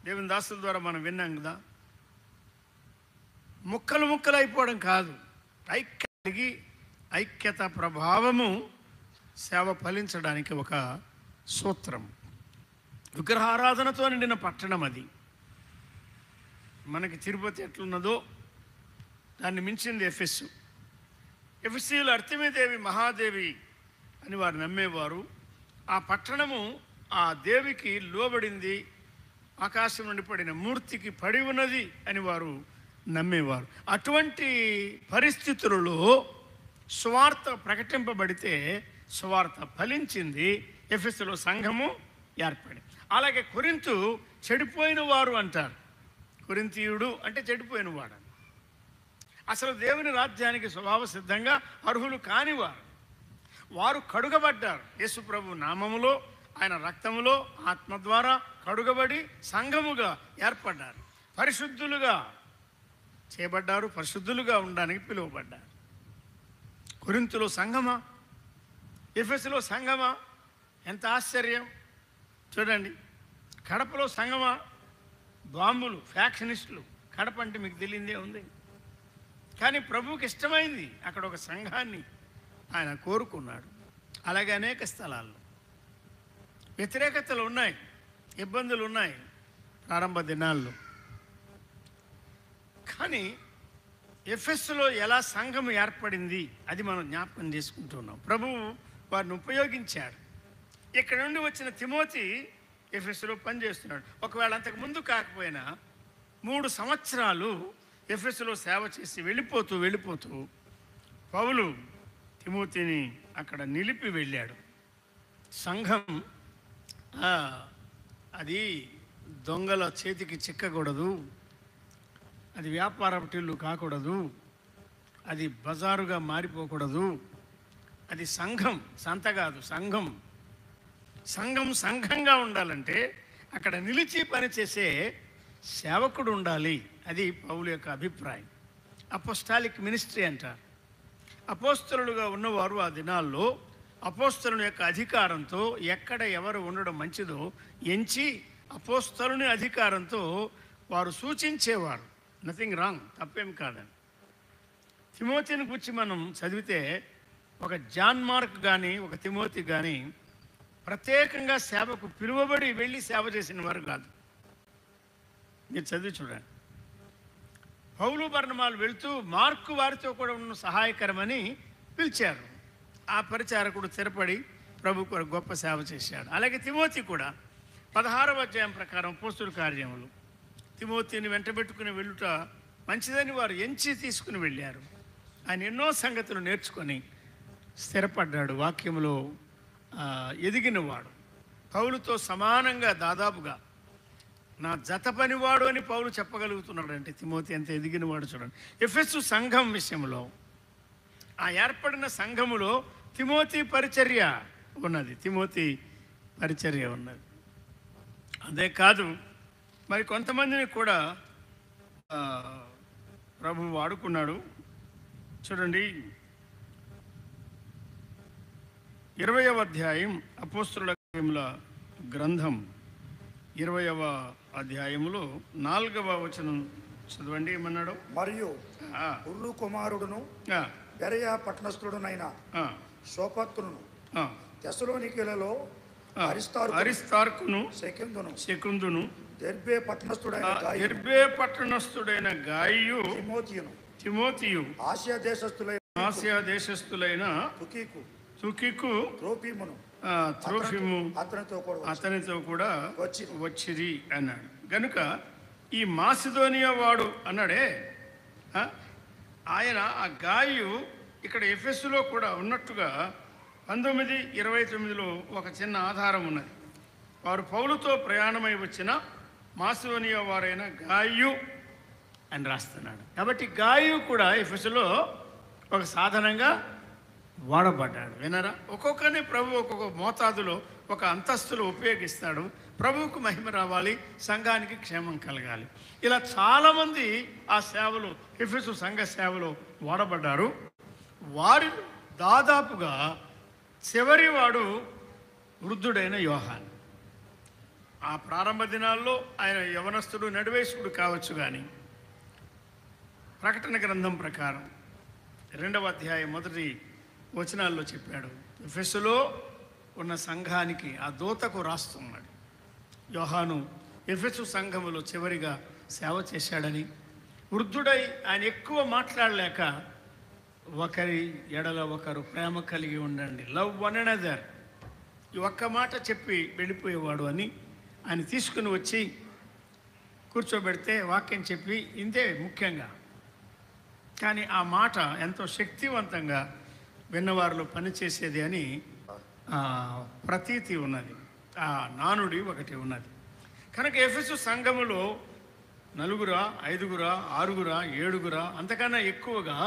దేవుని దాసుల ద్వారా మనం విన్నాం కదా, ముక్కలు ముక్కలు అయిపోవడం కాదు, ఐక్యత ప్రభావము సేవ ఫలించడానికి ఒక సూత్రం. విగ్రహారాధనతో నిండిన పట్టణం అది. మనకి తిరుపతి ఎట్లున్నదో దాన్ని మించింది ఎఫెసు. ఎఫెసీయులు అర్తెమీదేవి మహాదేవి అని వారు నమ్మేవారు. ఆ పట్టణము ఆ దేవికి లోబడింది, ఆకాశం నుండి పడిన మూర్తికి పడి ఉన్నది అని వారు నమ్మేవారు. అటువంటి పరిస్థితులలో సువార్త ప్రకటింపబడితే సువార్త ఫలించింది, ఎఫెసులో సంఘము ఏర్పడింది. అలాగే కొరింథు చెడిపోయిన వారు అంటారు. కొరింథీయుడు అంటే చెడిపోయిన వాడు, అసలు దేవుని రాజ్యానికి స్వభావ సిద్ధంగా అర్హులు కానివారు. వారు కడుగబడ్డారు యేసు ప్రభు నామములో, ఆయన రక్తములో, ఆత్మ ద్వారా కడుగబడి సంఘముగా ఏర్పడ్డారు, పరిశుద్ధులుగా చేయబడ్డారు, పరిశుద్ధులుగా ఉండడానికి పిలువబడ్డారు. కొరింథులో సంఘమా, ఎఫెసులో సంఘమా? ఎంత ఆశ్చర్యం చూడండి. కడపలో సంఘమా? బాంబులు, ఫ్యాక్షనిస్టులు. కడప అంటే మీకు తెలియదే ఉంది, కానీ ప్రభువుకి ఇష్టమైంది అక్కడ ఒక సంఘాన్ని ఆయన కోరుకున్నాడు. అలాగే అనేక స్థలాల్లో వ్యతిరేకతలు ఉన్నాయి, ఇబ్బందులు ఉన్నాయి ప్రారంభ దినాల్లో. కానీ ఎఫెస్సులో ఎలా సంఘం ఏర్పడింది అది మనం జ్ఞాపకం చేసుకుంటున్నాం. ప్రభువు వారిని ఉపయోగించాడు. ఇక్కడ నుండి వచ్చిన తిమోతి ఎఫెస్సులో పనిచేస్తున్నాడు. ఒకవేళ అంతకు ముందు కాకపోయినా 3 సంవత్సరాలు ఎఫెస్సులో సేవ చేసి వెళ్ళిపోతూ పౌలు తిమోతిని అక్కడ నిలిపి వెళ్ళాడు. సంఘం అది దొంగల చేతికి చిక్కకూడదు, అది వ్యాపార టిల్లు కాకూడదు, అది బజారుగా మారిపోకూడదు. అది సంఘం, సంత కాదు, సంఘం. సంఘంగా ఉండాలంటే అక్కడ నిలిచి పనిచేసే సేవకుడు ఉండాలి. అది పౌలు యొక్క అభిప్రాయం. అపోస్టాలిక్ మినిస్ట్రీ అంటారు. అపోస్తలులుగా ఉన్నవారు ఆ దినాల్లో అపోస్తలుని యొక్క అధికారంతో ఎక్కడ ఎవరు ఉండడం మంచిదో ఎంచి అపోస్తలుని అధికారంతో వారు సూచించేవారు. నథింగ్ రాంగ్, తప్పేం కాదని. తిమోతిని గురించి మనం చదివితే ఒక జాన్ మార్క్ కానీ ఒక తిమోతి కానీ ప్రత్యేకంగా సేవకు పిలువబడి వెళ్ళి సేవ చేసిన వారు కాదు. మీరు చదివి చూడండి. పౌలు బర్నబాలు వెళ్తూ మార్కు వారితో కూడా ఉన్న సహాయకరమని పిలిచారు. ఆ పరిచారకుడు స్థిరపడి ప్రభు కొరకు గొప్ప సేవ చేశాడు. అలాగే తిమోతి కూడా 16వ అధ్యాయం ప్రకారం అపోస్తలుల కార్యములు తిమోతిని వెంటబెట్టుకుని వెళ్ళుట మంచిదని వారు ఎంచి తీసుకుని వెళ్ళారు. ఆయన ఎన్నో సంగతులు నేర్చుకొని స్థిరపడ్డాడు, వాక్యములో ఎదిగినవాడు. పౌలుతో సమానంగా దాదాపుగా నా జత పనివాడు అని పౌలు చెప్పగలుగుతున్నాడు. అంటే తిమోతి ఎంత ఎదిగినవాడు చూడండి. ఎఫెసు సంఘం విషయంలో, ఆ ఏర్పడిన సంఘములో తిమోతి పరిచర్య ఉన్నది. అదే కాదు, మరి కొంతమందిని కూడా ప్రభు వాడుకున్నాడు. చూడండి 20వ అధ్యాయం అపోస్తలుల గ్రంథం 20వ అధ్యాయములో 4వ వచనం చదవండి. ఏమన్నాడు? మరియు ఉర్రు కుమారుడును బెరయా పట్టణస్థుడునైన సోపత్రును తెస్సలోనికీయులలో అరిస్తార్కును సెకుందును దెర్బే పట్టణస్థుడైన గాయు తిమోతియు ఆసియా దేశస్థులైన తుకికు త్రోఫిము అతనితో కూడా వచ్చిరి అన్నాడు. గనుక ఈ మాసిదోనియా వాడు అన్నాడే, ఆయన ఆ గాయు ఇక్కడ ఎఫెసులో కూడా ఉన్నట్టుగా 19:29లో ఒక చిన్న ఆధారం ఉన్నది. వారు పౌలుతో ప్రయాణమై వచ్చిన మాసిదోనియా వారైన గాయు అని రాస్తున్నాడు. కాబట్టి గాయు కూడా ఎఫెసులో ఒక సాధనంగా వాడబడ్డాడు. వినరా? ఒక్కొక్కరిని ప్రభు ఒక్కొక్క మోతాదులో ఒక అంతస్తులో ఉపయోగిస్తాడు. ప్రభువుకు మహిమ రావాలి, సంఘానికి క్షేమం కలగాలి. ఇలా చాలామంది ఆ సేవలో, ఎఫెసు సంఘ సేవలో వాడబడ్డారు. వారి దాదాపుగా చివరి వాడు వృద్ధుడైన యోహాను. ఆ ప్రారంభ దినాల్లో ఆయన యవనస్తుడు, నడివేశకుడు కావచ్చు, కానీ ప్రకటన గ్రంథం ప్రకారం 2వ అధ్యాయం 1 వచనాల్లో చెప్పాడు. ఎఫెసులో ఉన్న సంఘానికి ఆ దూతకు రాస్తున్నాడు. యోహాను ఎఫెసు సంఘములో చివరిగా సేవ చేశాడని, వృద్ధుడై ఆయన ఎక్కువ మాట్లాడలేక ఒకరి ఎడల ఒకరు ప్రేమ కలిగి ఉండండి, లవ్ వన్ అనదర్, ఈ ఒక్క మాట చెప్పి వెళ్ళిపోయేవాడు అని ఆయన తీసుకుని వచ్చి కూర్చోబెడితే వాక్యం చెప్పి ఇంతే ముఖ్యంగా. కానీ ఆ మాట ఎంతో శక్తివంతంగా విన్నవారిలో పనిచేసేది అని ప్రతీతి ఉన్నది, ఆ నానుడి ఒకటి ఉన్నది. కనుక ఎఫెసు సంఘములో 4, 5, 6, 7 అంతకన్నా ఎక్కువగా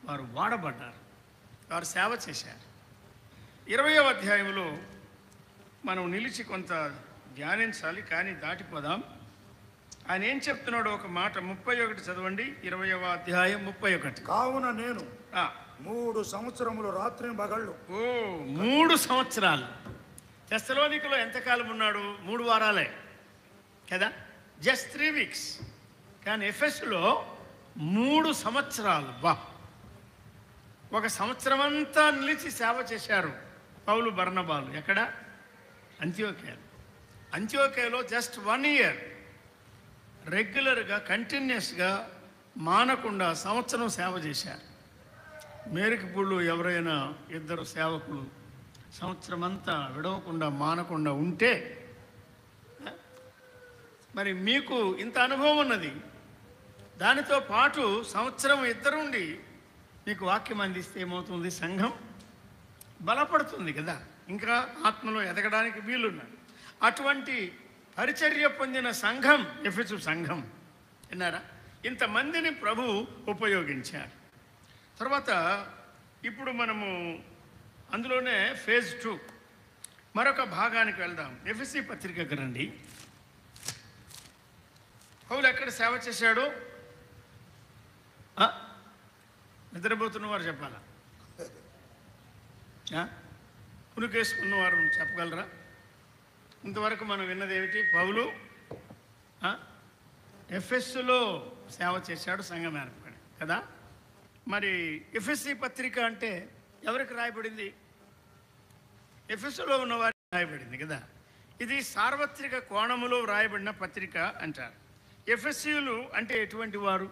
వారు వాడబడ్డారు, వారు సేవ చేశారు. 20వ అధ్యాయంలో మనం నిలిచి కొంత ధ్యానించాలి, కానీ దాటిపోదాం. ఆయన ఏం చెప్తున్నాడో ఒక మాట 31 చదవండి. 20వ అధ్యాయం 31. కావున నేను 3 సంవత్సరములు రాత్రి పగళ్ళు. 3 సంవత్సరాలు. తెస్సలోనికలో ఎంతకాలం ఉన్నాడు? 3 వారాలే కదా, జస్ట్ 3 వీక్స్. కానీ ఎఫెసులో 3 సంవత్సరాలు. ఒక సంవత్సరం అంతా నిలిచి సేవ చేశారు పౌలు బర్నబాలు. ఎక్కడ? అంత్యోక్యలో జస్ట్ 1 ఇయర్ రెగ్యులర్గా కంటిన్యూస్గా మానకుండా సంవత్సరం సేవ చేశారు. మేరకిపుళ్ళు ఎవరైనా 2 సేవకులు సంవత్సరం అంతా విడవకుండా మానకుండా ఉంటే, మరి మీకు ఇంత అనుభవం ఉన్నది, దానితో పాటు సంవత్సరం ఇద్దరుండి మీకు వాక్యం అందిస్తే ఏమవుతుంది? సంఘం బలపడుతుంది కదా, ఇంకా ఆత్మలో ఎదగడానికి వీలున్నాడు. అటువంటి పరిచర్య పొందిన సంఘం ఎఫెసు సంఘం. విన్నారా? ఇంతమందిని ప్రభు ఉపయోగించారు. తర్వాత ఇప్పుడు మనము అందులోనే ఫేజ్ 2 మరొక భాగానికి వెళ్దాం. ఎఫెసీ పత్రికకు రండి. పౌలు ఎక్కడ సేవ చేశాడు? నిద్రపోతున్న వారు చెప్పాలా? పునుకేసుకున్నవారు చెప్పగలరా? ఇంతవరకు మనం విన్నది ఏమిటి? పౌలు ఎఫెస్సులో సేవ చేశాడు, సంఘం ఏర్పడి కదా. మరి ఎఫెసీ పత్రిక అంటే ఎవరికి రాయబడింది? ఎఫెస్సులో ఉన్న వారికి రాయబడింది కదా. ఇది సార్వత్రిక కోణములో రాయబడిన పత్రిక అంటారు. ఎఫెసీయులు అంటే ఎటువంటి వారు?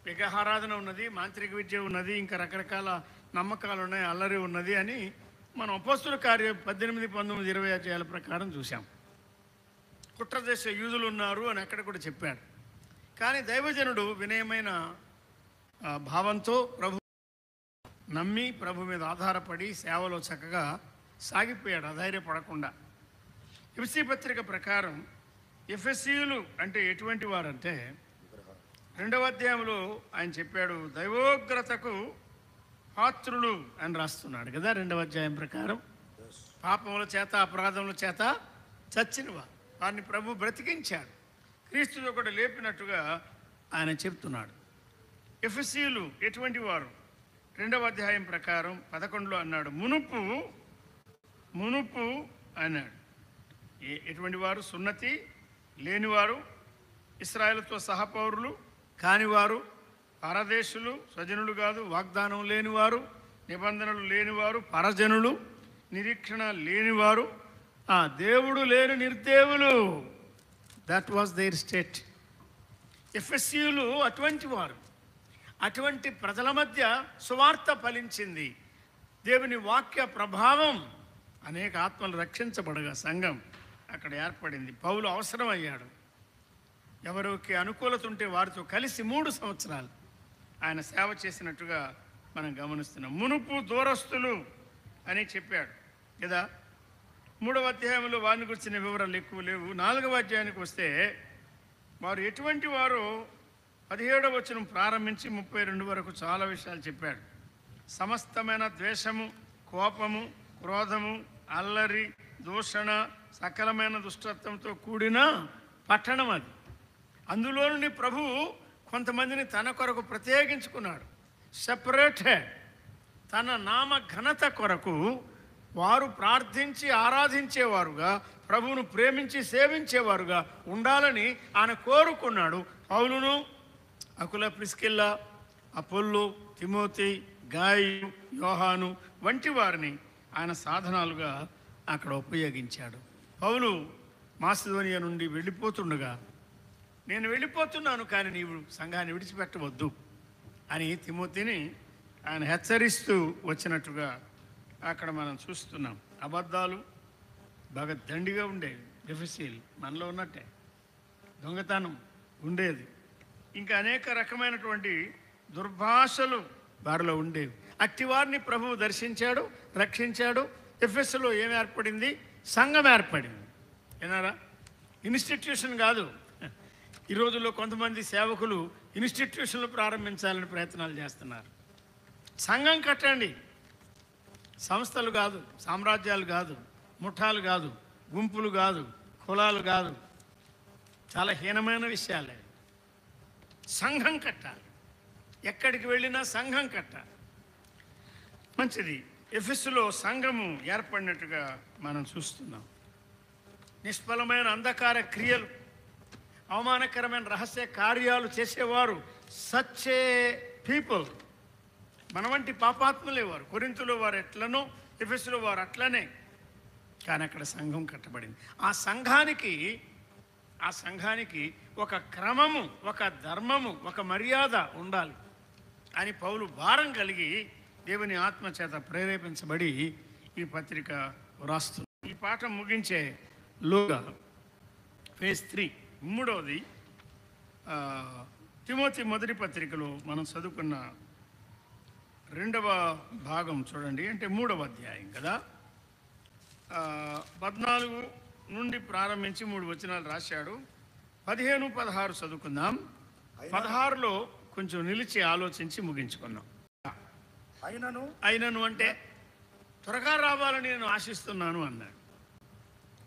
విగ్రహారాధన ఉన్నది, మాంత్రిక విద్య ఉన్నది, ఇంకా రకరకాల నమ్మకాలు ఉన్నాయి, అల్లరి ఉన్నది అని మనం అపోస్తుల కార్యం 18, 19, 20 అధ్యాయాల ప్రకారం చూసాం. కుట్ర చేసే యూదులు ఉన్నారు అని అక్కడ కూడా చెప్పాడు. కానీ దైవజనుడు వినయమైన భావంతో ప్రభు నమ్మి ప్రభు మీద ఆధారపడి సేవలో చక్కగా సాగిపోయాడు, అధైర్యపడకుండా. ఎఫెసీ పత్రిక ప్రకారం ఎఫెసీయులు అంటే ఎటువంటి వారంటే 2వ అధ్యాయంలో ఆయన చెప్పాడు, దైవోగ్రతకు పాత్రులు అని రాస్తున్నాడు కదా. 2వ అధ్యాయం ప్రకారం పాపముల చేత అపరాధముల చేత చచ్చినవారు, వారిని ప్రభు బ్రతికించాడు, క్రీస్తుతో కూడా లేపినట్టుగా ఆయన చెప్తున్నాడు. ఎఫెసీయులు ఎటువంటి వారు? 2వ అధ్యాయం ప్రకారం 11లో అన్నాడు, మునుపు అన్నాడు. ఎటువంటి వారు? సున్నతి లేనివారు, ఇశ్రాయేలుతో సహపౌరులు కానివారు, పరదేశులు, స్వజనులు కాదు, వాగ్దానం లేనివారు, నిబంధనలు లేనివారు, పరజనులు, నిరీక్షణ లేనివారు, దేవుడు లేని నిర్దేవులు. That was their state. ఎఫెసీయులు అటువంటి వారు. అటువంటి ప్రజల మధ్య సువార్త ఫలించింది. దేవుని వాక్య ప్రభావం అనేక ఆత్మలు రక్షించబడగా సంఘం అక్కడ ఏర్పడింది. పౌలు అవసరం అయ్యాడు. ఎవరికి అనుకూలత ఉంటే వారితో కలిసి 3 సంవత్సరాలు ఆయన సేవ చేసినట్టుగా మనం గమనిస్తున్నాం. మునుపు దూరస్తులు అని చెప్పాడు కదా. 3వ అధ్యాయంలో వారిని గురించిన వివరాలు ఎక్కువ లేవు. 4వ అధ్యాయానికి వస్తే వారు ఎటువంటి వారు 17వ వచనం ప్రారంభించి 32 వరకు చాలా విషయాలు చెప్పాడు. సమస్తమైన ద్వేషము, కోపము, క్రోధము, అల్లరి, దూషణ, సకలమైన దుష్టత్వంతో కూడిన పట్టణం అది. అందులో నుండి ప్రభువు కొంతమందిని తన కొరకు ప్రత్యేకించుకున్నాడు, సెపరేటెడ్. తన నామ ఘనత కొరకు వారు ప్రార్థించి ఆరాధించేవారుగా, ప్రభువును ప్రేమించి సేవించేవారుగా ఉండాలని ఆయన కోరుకున్నాడు. పౌలును, అకుల, ప్రిస్కిల్లా, అపొల్లో, తిమోతి, గాయు, యోహాను వంటి వారిని ఆయన సాధనాలుగా అక్కడ ఉపయోగించాడు. పౌలు మాసిదోనియా నుండి వెళ్ళిపోతుండగా, నేను వెళ్ళిపోతున్నాను కానీ నీవు సంఘాన్ని విడిచిపెట్టవద్దు అని తిమోతిని ఆయన హెచ్చరిస్తూ వచ్చినట్టుగా అక్కడ మనం చూస్తున్నాం. అబద్ధాలు బాగా దండిగా ఉండేవి. ఎఫెసీలు మనలో ఉన్నట్టే దొంగతనం ఉండేది. ఇంకా అనేక రకమైనటువంటి దుర్భాషలు వారిలో ఉండేవి. అట్టివారిని ప్రభువు దర్శించాడు, రక్షించాడు. ఎఫెస్సులో ఏం ఏర్పడింది? సంఘం ఏర్పడింది. ఏనారా? ఇన్స్టిట్యూషన్ కాదు. ఈ రోజుల్లో కొంతమంది సేవకులు ఇన్స్టిట్యూషన్లు ప్రారంభించాలని ప్రయత్నాలు చేస్తున్నారు. సంఘం కట్టండి. సంస్థలు కాదు, సామ్రాజ్యాలు కాదు, ముఠాలు కాదు, గుంపులు కాదు, కులాలు కాదు. చాలా హీనమైన విషయాలే. సంఘం కట్టాలి. ఎక్కడికి వెళ్ళినా సంఘం కట్టాలి. మంచిది. ఎఫెసులో సంఘము ఏర్పడినట్టుగా మనం చూస్తున్నాం. నిష్ఫలమైన అంధకార క్రియలు, అవమానకరమైన రహస్య కార్యాలు చేసేవారు సచ్చే పీపుల్. మన వంటి పాపాత్ములే వారు. కొరింథులో వారు ఎట్లనో, ఎఫెసులో వారు అట్లనే. కానీ అక్కడ సంఘం కట్టబడింది. ఆ సంఘానికి ఒక క్రమము, ఒక ధర్మము, ఒక మర్యాద ఉండాలి అని పౌలు భారం కలిగి దేవుని ఆత్మచేత ప్రేరేపించబడి ఈ పత్రిక వ్రాస్తుంది. ఈ పాఠం ముగించే లోగా ఫేజ్ 3 మూడవది తిమోతి మొదటి పత్రికలో మనం చదువుకున్న 2వ భాగం చూడండి. అంటే 3వ అధ్యాయం కదా. 14 నుండి ప్రారంభించి 3 వచనాలు రాశాడు. 15, 16 చదువుకుందాం. 16లో కొంచెం నిలిచి ఆలోచించి ముగించుకున్నాం. అయినను అంటే త్వరగా రావాలని నేను ఆశిస్తున్నాను అన్నాడు.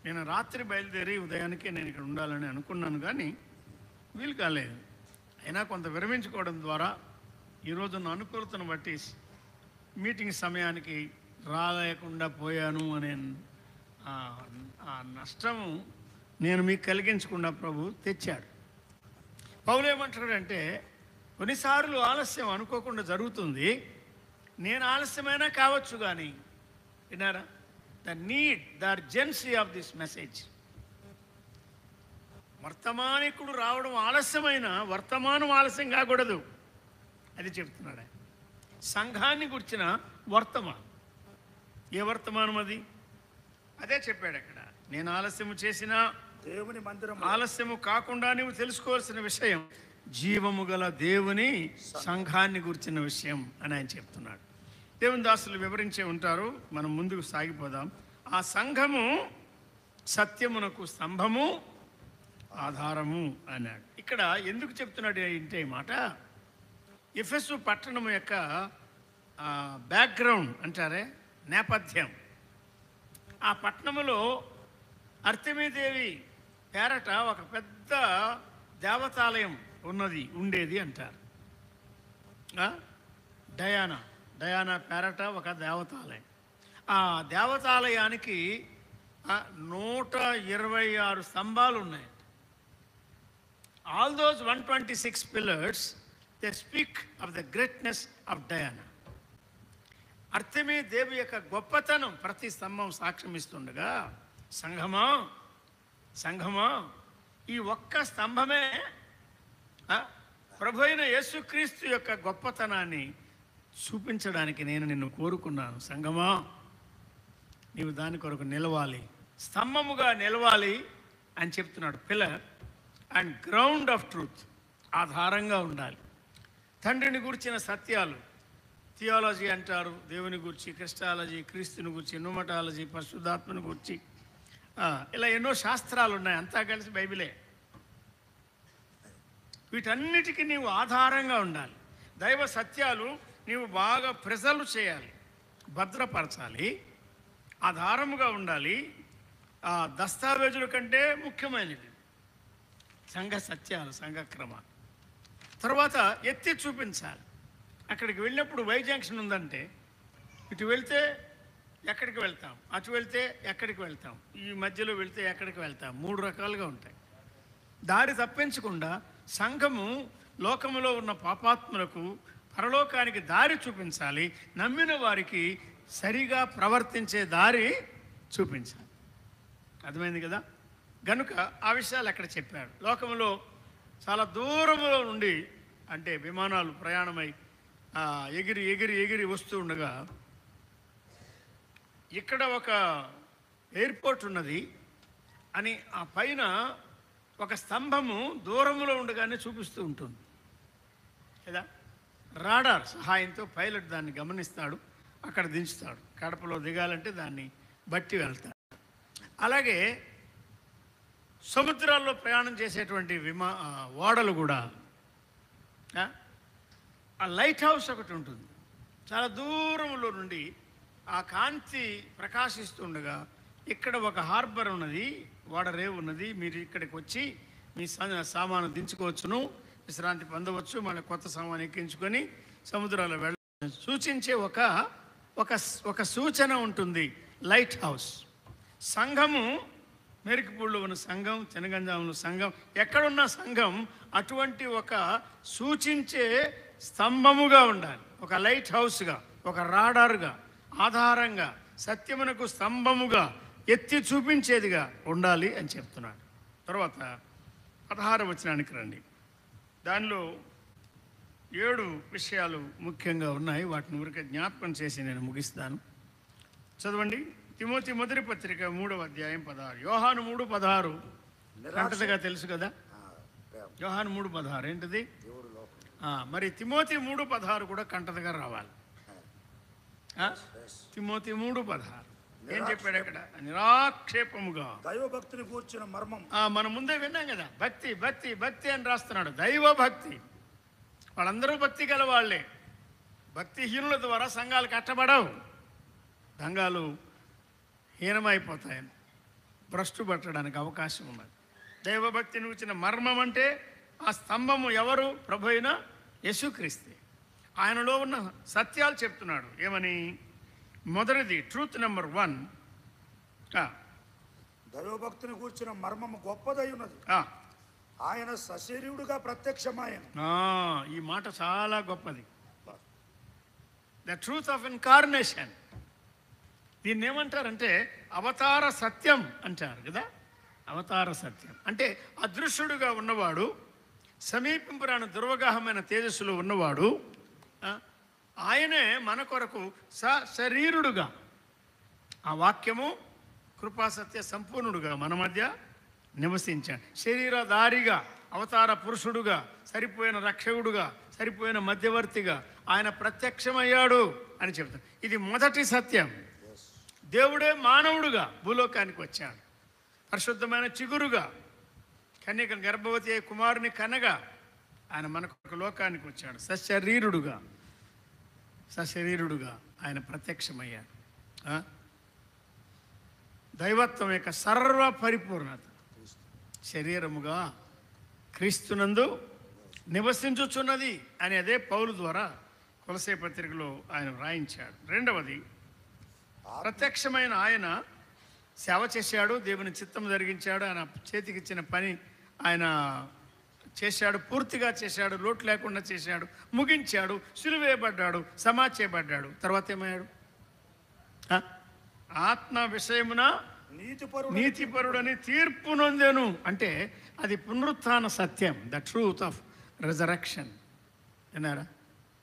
నేను రాత్రి బయలుదేరి ఉదయానికే నేను ఇక్కడ ఉండాలని అనుకున్నాను, కానీ వీలు కాలేదు. అయినా కొంత విరమించుకోవడం ద్వారా ఈరోజు నా అనుకూలతను బట్టి మీటింగ్ సమయానికి రాలేకుండా పోయాను అనే ఆ నష్టము నేను మీకు కలిగించకుండా ప్రభు తెచ్చాడు. పౌలు ఏమంటాడంటే, కొన్నిసార్లు ఆలస్యం అనుకోకుండా జరుగుతుంది. నేను ఆలస్యమైనా కావచ్చు, కానీ విన్నారా, the urgency of this message. వర్తమానికుడు రావడం ఆలస్యమైన వర్తమానం ఆలస్యం కాకూడదు, అది చెప్తున్నాడు. సంఘాన్ని గురించిన వర్తమానం. ఏ వర్తమానం అది? అదే చెప్పాడు అక్కడ. నేను ఆలస్యము చేసినా దేవుని మందిరం ఆలస్యము కాకుండా నువ్వు తెలుసుకోవాల్సిన విషయం జీవము గల దేవుని సంఘాన్ని గురించిన విషయం అని ఆయన చెప్తున్నాడు. దేవుని దాసులు వివరించే ఉంటారు. మనం ముందుకు సాగిపోదాం. ఆ సంఘము సత్యమునకు స్తంభము, ఆధారము అన్నాడు. ఇక్కడ ఎందుకు చెప్తున్నాడు అంటే ఈ మాట, ఎఫెసు పట్టణం యొక్క బ్యాక్గ్రౌండ్ అంటారే, నేపథ్యం. ఆ పట్టణములో అర్తెమీదేవి పేరట ఒక పెద్ద దేవతాలయం ఉండేది అంటారు. డయానా పేరట ఒక దేవతాలయం. ఆ దేవతాలయానికి 126 స్తంభాలు ఉన్నాయి. All those 126 pillars they speak of the greatness of Diana. అర్తెమీ దేవి యొక్క గొప్పతనం ప్రతి స్తంభం సాక్ష్యం ఇస్తుండగా, సంఘమా ఈ ఒక్క స్తంభమే ప్రభు అయిన యేసుక్రీస్తు యొక్క గొప్పతనాన్ని చూపించడానికి నేను నిన్ను కోరుకున్నాను. సంఘమా, నీవు దాని కొరకు నిలవాలి, స్తంభముగా నిలవాలి అని చెప్తున్నాడు. Pillar and ground of truth, ఆధారంగా ఉండాలి. తండ్రిని గురించిన సత్యాలు, థియాలజీ అంటారు, దేవుని గురించి, క్రిస్టాలజీ, క్రీస్తుని గురించి, న్యూమటాలజీ, పరిశుద్ధాత్మని గురించి, ఇలా ఎన్నో శాస్త్రాలు ఉన్నాయి. అంతా కలిసి బైబిలే. వీటన్నిటికీ నీవు ఆధారంగా ఉండాలి. దైవ సత్యాలు నీవు బాగా ప్రిజర్వ్ చేయాలి, భద్రపరచాలి, ఆధారముగా ఉండాలి. ఆ దస్తావేజుల కంటే ముఖ్యమైనది సంఘ సత్యాలు, సంఘ క్రమాలు. తర్వాత ఎత్తి చూపించాలి. అక్కడికి వెళ్ళినప్పుడు వై జంక్షన్ ఉందంటే, ఇటు వెళ్తే ఎక్కడికి వెళ్తాం, అటు వెళ్తే ఎక్కడికి వెళ్తాం, ఈ మధ్యలో వెళ్తే ఎక్కడికి వెళ్తాం, 3 రకాలుగా ఉంటాయి. దారి తప్పించకుండా సంఘము లోకములో ఉన్న పాపాత్ములకు పరలోకానికి దారి చూపించాలి. నమ్మిన వారికి సరిగా ప్రవర్తించే దారి చూపించాలి. అర్థమైంది కదా? గనుక ఆ విషయాలు అక్కడ చెప్పాడు. లోకంలో చాలా దూరంలో నుండి, అంటే విమానాలు ప్రయాణమై ఎగిరి ఎగిరి ఎగిరి వస్తూ ఉండగా, ఇక్కడ ఒక ఎయిర్పోర్ట్ ఉన్నది అని ఆ పైన ఒక స్తంభము దూరంలో ఉండగానే చూపిస్తూ ఉంటుంది కదా. రాడార్ సహాయంతో పైలట్ దాన్ని గమనిస్తాడు, అక్కడ దించుతాడు. కడపలో దిగాలంటే దాన్ని బట్టి వెళ్తాడు. అలాగే సముద్రాల్లో ప్రయాణం చేసేటువంటి ఓడలు కూడా ఆ లైట్ హౌస్ ఒకటి ఉంటుంది. చాలా దూరంలో నుండి ఆ కాంతి ప్రకాశిస్తుండగా ఇక్కడ ఒక హార్బర్ ఉన్నది, ఓడరేవు ఉన్నది, మీరు ఇక్కడికి వచ్చి మీ సామాను దించుకోవచ్చును, విశ్రాంతి పొందవచ్చు, మళ్ళీ కొత్త సామాను ఎక్కించుకొని సముద్రాల్లో వెళ్ళ సూచించే ఒక సూచన ఉంటుంది. Light house. సంఘము మెరికిపూడిలో ఉన్న సంఘం, చెనగంజాంలో సంఘం, ఎక్కడున్న సంఘం అటువంటి ఒక సూచించే స్తంభముగా ఉండాలి. ఒక లైట్ హౌస్గా, ఒక రాడార్గా, ఆధారంగా, సత్యమునకు స్తంభముగా ఎత్తి చూపించేదిగా ఉండాలి అని చెప్తున్నాడు. తర్వాత 16వ వచనానికి రండి. దానిలో 7 విషయాలు ముఖ్యంగా ఉన్నాయి. వాటిని ఊరికే జ్ఞాపకం చేసి నేను ముగిస్తాను. చదవండి. తిమోతి మొదటి పత్రిక 3వ అధ్యాయం 16. యోహాను 3:16 కంటతగా తెలుసు కదా. యోహాను 3:16 ఏంటిది? మరి తిమోతి 3:16 కూడా కంటతగా రావాలి. తిమోతి 3:16 ఏం చెప్పాడు అక్కడ? నిరాక్షేపముగా దైవభక్తిని కూర్చున్న మర్మం. మనం ముందే విన్నాం కదా, భక్తి భక్తి భక్తి అని రాస్తున్నాడు. దైవ భక్తి. వాళ్ళందరూ భక్తి గల వాళ్ళే. భక్తిహీనుల ద్వారా సంఘాలు కట్టబడవు, సంఘాలు హీనమైపోతాయని భ్రష్టు పట్టడానికి అవకాశం ఉన్నది. దైవభక్తిని కూర్చున్న మర్మం అంటే ఆ స్తంభము ఎవరు? ప్రభు అయిన యేసుక్రీస్తే. ఆయనలో ఉన్న సత్యాలు చెప్తున్నాడు. ఏమని? మొదటిది ట్రూత్ నెంబర్ 1, దైవభక్తిని కూర్చున్న మర్మము గొప్పదై ఉన్నది, ఆయన సశరీరుడుగా ప్రత్యక్షమాయను. ఈ మాట చాలా గొప్పది. The truth of incarnation. దీన్ని ఏమంటారంటే అవతార సత్యం అంటారు కదా. అవతార సత్యం అంటే అదృశ్యుడుగా ఉన్నవాడు, సమీపింపురాని దుర్వగాహమైన తేజస్సులో ఉన్నవాడు, ఆయనే మన కొరకు శరీరుడుగా, ఆ వాక్యము కృపాసత్య సంపూర్ణుడుగా మన మధ్య నివసించాడు. శరీరధారిగా, అవతార పురుషుడుగా, సరిపోయిన రక్షకుడుగా, సరిపోయిన మధ్యవర్తిగా ఆయన ప్రత్యక్షమయ్యాడు అని చెప్తాడు. ఇది మొదటి సత్యం. దేవుడే మానవుడుగా భూలోకానికి వచ్చాడు. పరిశుద్ధమైన చిగురుగా, కన్యక గర్భవతి అయ్యే కుమారుని కనగా ఆయన మనకు లోకానికి వచ్చాడు. సశరీరుడుగా ఆయన ప్రత్యక్షమయ్యాడు. దైవత్వం యొక్క సర్వ పరిపూర్ణత శరీరముగా క్రీస్తునందు నివసించుచున్నది అని అదే పౌలు ద్వారా కొలసే పత్రికలో ఆయన వ్రాయించాడు. రెండవది, ప్రత్యక్షమైన ఆయన సేవ చేశాడు, దేవుని చిత్తం జరిగించాడు, ఆయన చేతికిచ్చిన పని ఆయన చేశాడు, పూర్తిగా చేశాడు, లోటు లేకుండా చేశాడు, ముగించాడు, సిలువేయబడ్డాడు, సమాచేయబడ్డాడు. తర్వాత ఏమయ్యాడు? ఆత్మ విషయమున నీతిపరుడని తీర్పు నొందెను. అంటే అది పునరుత్థాన సత్యం, ద ట్రూత్ ఆఫ్ రిజరక్షన్. విన్నారా?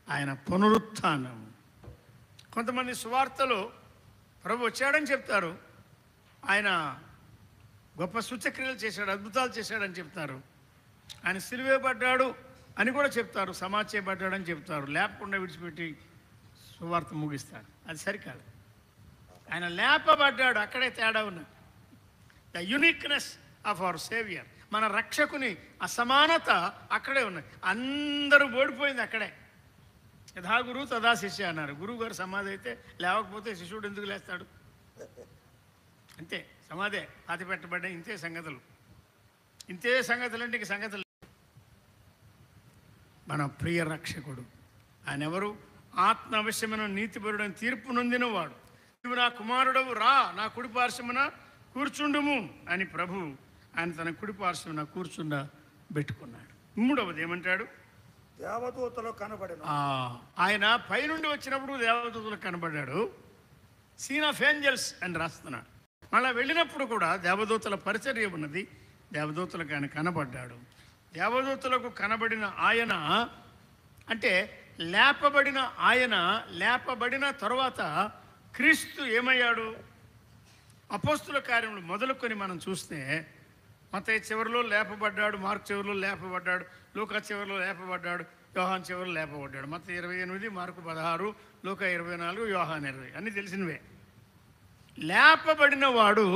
ఆయన పునరుత్థానం. కొంతమంది సువార్తలో ప్రభు వచ్చాడని చెప్తారు, ఆయన గొప్ప సూచక్రియలు చేశాడు, అద్భుతాలు చేశాడని చెప్తారు, ఆయన సిలువేయబడ్డాడు అని కూడా చెప్తారు, సమాచేయబడ్డాడు అని చెప్తారు, లేపకుండా విడిచిపెట్టి సువార్త ముగిస్తాడు. అది సరికాదు. ఆయన లేపబడ్డాడు, అక్కడే తేడా ఉన్నది. The uniqueness of our saviour, మన రక్షకుని అసమానత అక్కడే ఉన్నది. అందరూ ఓడిపోయింది అక్కడే. యథా గురువు తదా శిష్య అన్నారు. గురువు గారు సమాధి అయితే లేవకపోతే శిష్యుడు ఎందుకు లేస్తాడు? అంతే, సమాధే పాతి పెట్టబడ్డాయి. ఇంతే సంగతులు అంటే ఇంక సంగతులు. మన ప్రియ రక్షకుడు ఆయన ఎవరు? ఆత్మ అవశ్యమైన నీతిపరుడని తీర్పు నొందినవాడు. నువ్వు నా కుమారుడవు, రా నా కుడి పార్శ్వమున కూర్చుండుము అని ప్రభు ఆయన తన కుడి పార్శ్వమున కూర్చుండబెట్టుకున్నాడు. మూడవది ఏమంటాడు? దేవదూతలు కనబడిన ఆయన పైనుండి వచ్చినప్పుడు దేవదూతలు కనబడ్డాడు. సీన్ ఆఫ్ ఏంజల్స్ అని రాస్తున్నాడు. మళ్ళీ వెళ్ళినప్పుడు కూడా దేవదూతల పరిచర్య ఉన్నది. దేవదూతలకు ఆయన కనబడ్డాడు. దేవదూతలకు కనబడిన ఆయన అంటే లేపబడిన ఆయన, లేపబడిన తరువాత క్రీస్తు ఏమయ్యాడు? అపోస్తుల కార్యములు మొదలుకొని మనం చూస్తే మత్తయి చివరిలో లేపబడ్డాడు, మార్కు చివరిలో లేపబడ్డాడు, లూకా చివరిలో లేపబడ్డాడు, యోహాన్ చివరి లేపబడ్డాడు. మత్తయి 28, మార్కు 16, లూకా 24, యోహాన్ 20 అన్నీ తెలిసినవే. లేపబడిన వాడు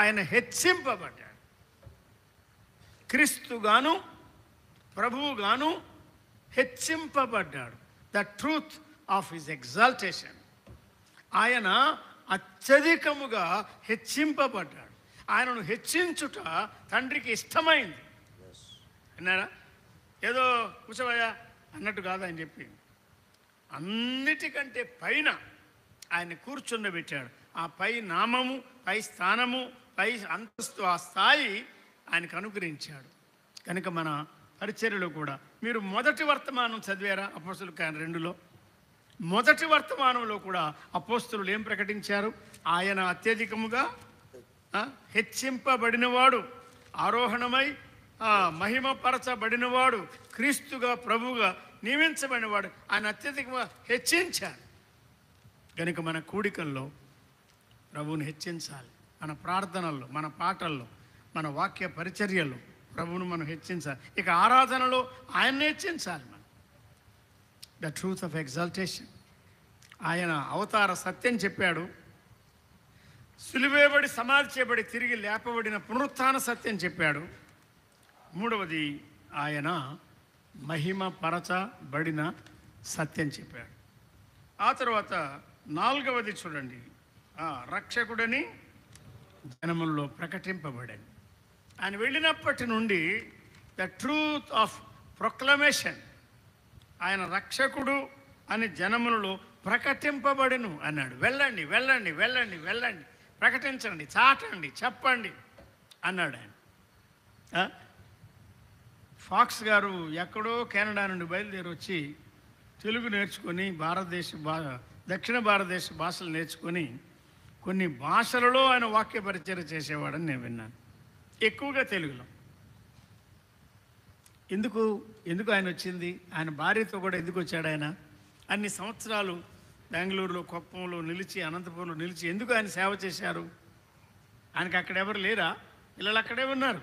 ఆయన హెచ్చింపబడ్డాడు. క్రీస్తుగాను ప్రభువుగాను హెచ్చింపబడ్డాడు. The truth of his exaltation. ఆయన అత్యధికముగా హెచ్చింపబడ్డాడు. ఆయనను హెచ్చించుట తండ్రికి ఇష్టమైంది. విన్నారా? ఏదో కూర్చోవయ్యా అన్నట్టు కాదు ఆయన చెప్పింది. అన్నిటికంటే పైన ఆయన కూర్చుండబెట్టాడు. ఆ పై నామము, పై స్థానము, పై అంతస్తు, ఆ స్థాయి ఆయనకు అనుగ్రహించాడు. కనుక మన పరిచర్యలో కూడా మీరు మొదటి వర్తమానం చదివారా? అపోస్తలుల కార్యం 2లో మొదటి వర్తమానంలో కూడా అపోస్తలులు ఏం ప్రకటించారు? ఆయన అత్యధికముగా హెచ్చింపబడినవాడు, ఆరోహణమై మహిమపరచబడినవాడు, క్రీస్తుగా ప్రభువుగా నియమించబడినవాడు, ఆయన అత్యధికంగా హెచ్చించాడు. కనుక మన కూడికల్లో ప్రభువుని హెచ్చించాలి. మన ప్రార్థనల్లో, మన పాటల్లో, మన వాక్య పరిచర్యల్లో ప్రభువును మనం హెచ్చించాలి. ఇక ఆరాధనలో ఆయన్ని హెచ్చించాలి మనం. The truth of exaltation. ఆయన అవతార సత్యం చెప్పాడు. సిలువేబడి సమాధి చేయబడి తిరిగి లేపబడిన పునరుత్థాన సత్యం చెప్పాడు. మూడవది ఆయన మహిమ పరచబడిన సత్యం చెప్పాడు. ఆ తర్వాత నాలుగవది చూడండి, రక్షకుడని జనముల్లో ప్రకటింపబడని. ఆయన వెళ్ళినప్పటి నుండి ద ట్రూత్ ఆఫ్ ప్రొక్లమేషన్, ఆయన రక్షకుడు అని జనములలో ప్రకటింపబడను అన్నాడు. వెళ్ళండి వెళ్ళండి వెళ్ళండి వెళ్ళండి, ప్రకటించండి, చాటండి, చెప్పండి అన్నాడు ఆయన. ఫాక్స్ గారు ఎక్కడో కెనడా నుండి బయలుదేరి వచ్చి తెలుగు నేర్చుకొని దక్షిణ భారతదేశ భాషలు నేర్చుకొని కొన్ని భాషలలో ఆయన వాక్య పరిచయం చేసేవాడని నేను విన్నాను, ఎక్కువగా తెలుగులో. ఎందుకు ఆయన వచ్చింది? ఆయన భార్యతో కూడా ఎందుకు వచ్చాడు ఆయన? అన్ని సంవత్సరాలు బెంగళూరులో, కుప్పంలో నిలిచి, అనంతపురంలో నిలిచి ఎందుకు ఆయన సేవ చేశారు? ఆయనకి అక్కడ ఎవరు లేరా? పిల్లలు అక్కడే ఉన్నారు.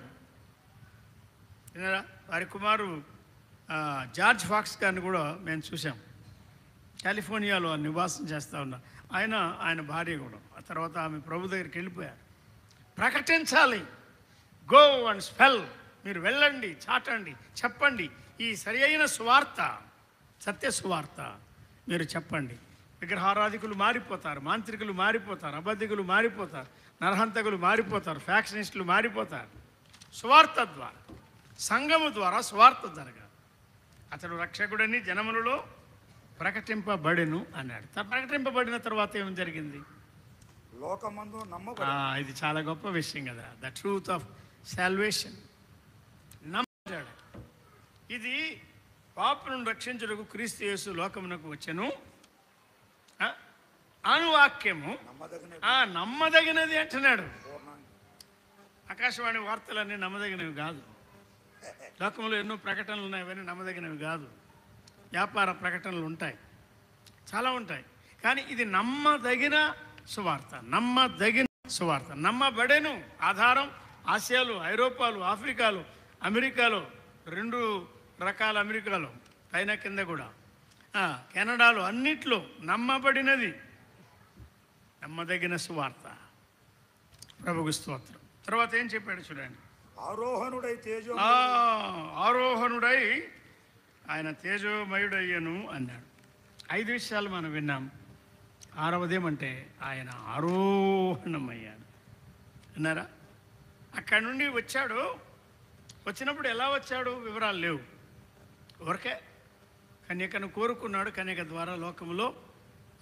విన్నారా? వారి కుమారు జార్జ్ ఫాక్స్ గారిని కూడా మేము చూసాం. కాలిఫోర్నియాలో నివాసం చేస్తూ ఉన్నారు. ఆయన భార్య కూడా. ఆ తర్వాత ఆమె ప్రభు దగ్గరికి వెళ్ళిపోయారు. ప్రకటించాలి. Go and spell. మీరు వెళ్ళండి, చాటండి, చెప్పండి. ఈ సరి అయిన సువార్త, సత్య సువార్త మీరు చెప్పండి. విగ్రహారాధికులు మారిపోతారు, మాంత్రికులు మారిపోతారు, అబద్ధికులు మారిపోతారు, నరహంతకులు మారిపోతారు, ఫ్యాక్షనిస్టులు మారిపోతారు. సువార్త ద్వారా, సంఘము ద్వారా సువార్త జరగాలి. అతడు రక్షకుడని జనములలో ప్రకటింపబడెను అన్నాడు. ప్రకటింపబడిన తర్వాత ఏం జరిగింది? లోకమందు నమ్మబడి. ఇది చాలా గొప్ప విషయం కదా. The truth of salvation. నమ్మాడు. ఇది పాపులను రక్షించుటకు క్రీస్తు యేసు లోకమునకు వచ్చెను. అనువాక్యము నమ్మదగినది అంటున్నాడు. ఆకాశవాణి వార్తలన్నీ నమ్మదగినవి కాదు. లోకంలో ఎన్నో ప్రకటనలు ఉన్నాయి, అవన్నీ నమ్మదగినవి కాదు. వ్యాపార ప్రకటనలు ఉంటాయి, చాలా ఉంటాయి. కానీ ఇది నమ్మదగిన సువార్త, నమ్మదగిన సువార్త. నమ్మబడేను. ఆధారం ఆసియాలో, ఐరోపాలు, ఆఫ్రికాలో, అమెరికాలో, 2 రకాల అమెరికాలో, పైన కింద కూడా, కెనడాలో, అన్నిట్లో నమ్మబడినది, నమ్మదగిన సువార్త. ప్రభువు స్తోత్రం. తర్వాత ఏం చెప్పాడు చూడండి. ఆరోహణుడై ఆయన తేజోమయుడయ్యను అన్నాడు. 5 విషయాలు మనం విన్నాం. 6వదేమంటే ఆయన ఆరోహణమయ్యాడు అన్నారా? అక్కడి నుండి వచ్చాడు. వచ్చినప్పుడు ఎలా వచ్చాడు వివరాలు లేవు. ఊరికే కన్యకను కోరుకున్నాడు. కన్యక ద్వారా లోకంలో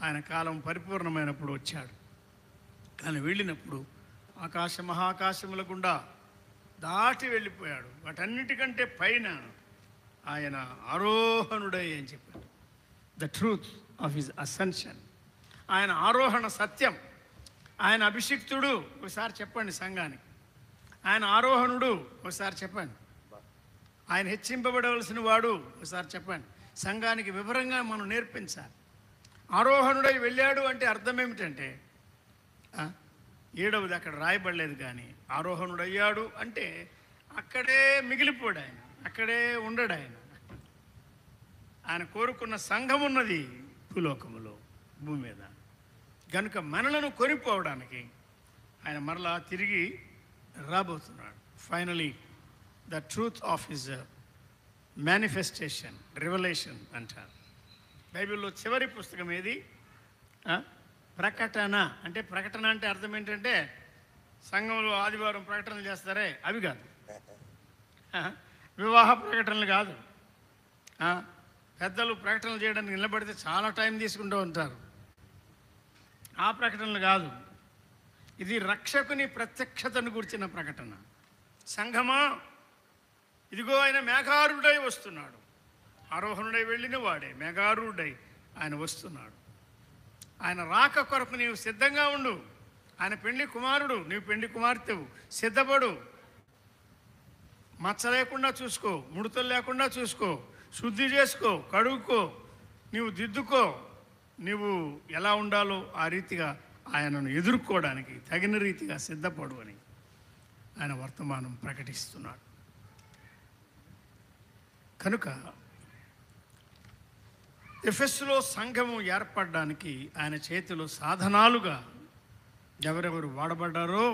ఆయన కాలం పరిపూర్ణమైనప్పుడు వచ్చాడు. కానీ వెళ్ళినప్పుడు మహాకాశముల గుండా దాటి వెళ్ళిపోయాడు. వాటన్నిటికంటే పైన ఆయన ఆరోహణుడై అని చెప్పాడు. The truth of his ascension. ఆయన ఆరోహణ సత్యం. ఆయన అభిషిక్తుడు. ఒకసారి చెప్పండి సంఘానికి. ఆయన ఆరోహణుడు. ఒకసారి చెప్పండి. ఆయన హెచ్చింపబడవలసిన వాడు. ఒకసారి చెప్పండి. సంఘానికి వివరంగా మనం నేర్పించాలి. ఆరోహణుడై వెళ్ళాడు అంటే అర్థం ఏమిటంటే, 7వది అక్కడ రాయబడలేదు, కానీ ఆరోహణుడయ్యాడు అంటే అక్కడే మిగిలిపోడు ఆయన, అక్కడే ఉండడు ఆయన. ఆయన కోరుకున్న సంఘం ఉన్నది భూలోకములో, భూమి మీద. కనుక మనలను కొనిపోవడానికి ఆయన మరలా తిరిగి రాబోతున్నాడు. Finally the truth of his manifestation, revelation అంటారు. బైబిల్లో చివరి పుస్తకం ఏది? ప్రకటన. అంటే ప్రకటన అంటే అర్థం ఏంటంటే సంఘంలో ఆదివారం ప్రకటనలు చేస్తారే అవి కాదు, వివాహ ప్రకటనలు కాదు. పెద్దలు ప్రకటనలు చేయడానికి నిలబడితే చాలా టైం తీసుకుంటూ ఉంటారు, ఆ ప్రకటనలు కాదు. ఇది రక్షకుని ప్రత్యక్షతను గురించిన ప్రకటన. సంఘమా, ఇదిగో ఆయన మేఘారుడై వస్తున్నాడు. ఆరోహణుడై వెళ్ళిన వాడే మేఘారుడై ఆయన వస్తున్నాడు. ఆయన రాక కొరకు నీవు సిద్ధంగా ఉండు. ఆయన పెండ్లి కుమారుడు, నీవు పెండ్లి కుమార్తెవు, సిద్ధపడు. మచ్చ లేకుండా చూసుకో, ముడతలు లేకుండా చూసుకో, శుద్ధి చేసుకో, కడుగుకో, నీవు దిద్దుకో. నీవు ఎలా ఉండాలో ఆ రీతిగా ఆయనను ఎదుర్కోవడానికి తగిన రీతిగా సిద్ధపడు అని ఆయన వర్తమానం ప్రకటిస్తున్నాడు. కనుక ఎఫెసులో సంఘము ఏర్పడడానికి ఆయన చేతిలో సాధనాలుగా ఎవరెవరు వాడబడ్డారో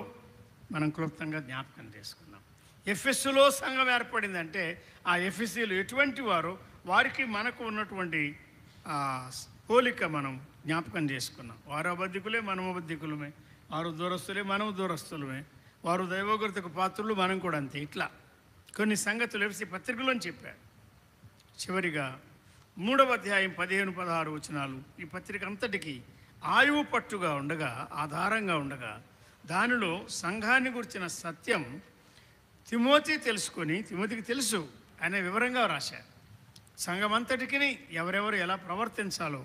మనం క్లుప్తంగా జ్ఞాపకం చేసుకున్నాం. ఎఫెసులో సంఘం ఏర్పడిందంటే ఆ ఎఫెసీలు ఎటువంటి వారో వారికి మనకు ఉన్నటువంటి పోలిక మనం జ్ఞాపకం చేసుకున్నాం. వారు అబద్ధికులే, మనం అబద్ధికులమే. వారు దూరస్తులే, మనం దూరస్తులమే. వారు దైవోగ్రతకు పాత్రులు, మనం కూడా అంతే. ఇట్లా కొన్ని సంగతులు ఎఫెసీ పత్రికలోని చెప్పాడు. చివరిగా 3వ అధ్యాయం 15-16 వచనాలు ఈ పత్రిక అంతటికి ఆయువు పట్టుగా ఉండగా, ఆధారంగా ఉండగా, దానిలో సంఘాన్ని గురించిన సత్యం తిమోతి తెలుసుకొని, తిమోతికి తెలుసు అనే వివరంగా రాశారు. సంఘం అంతటికి ఎవరెవరు ఎలా ప్రవర్తించాలో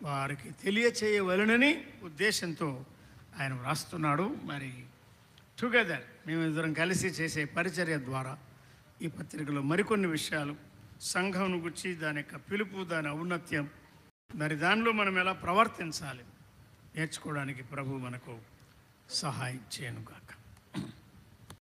వారికి తెలియచేయవలనని ఉద్దేశంతో ఆయన వ్రాస్తున్నాడు. మరి టుగెదర్ మేమిద్దరం కలిసి చేసే పరిచర్య ద్వారా ఈ పత్రికలో మరికొన్ని విషయాలు, సంఘం గురించి, దాని యొక్క పిలుపు, దాని ఔన్నత్యం, మరి దానిలో మనం ఎలా ప్రవర్తించాలి నేర్చుకోవడానికి ప్రభు మనకు సహాయం చేయనుగాక.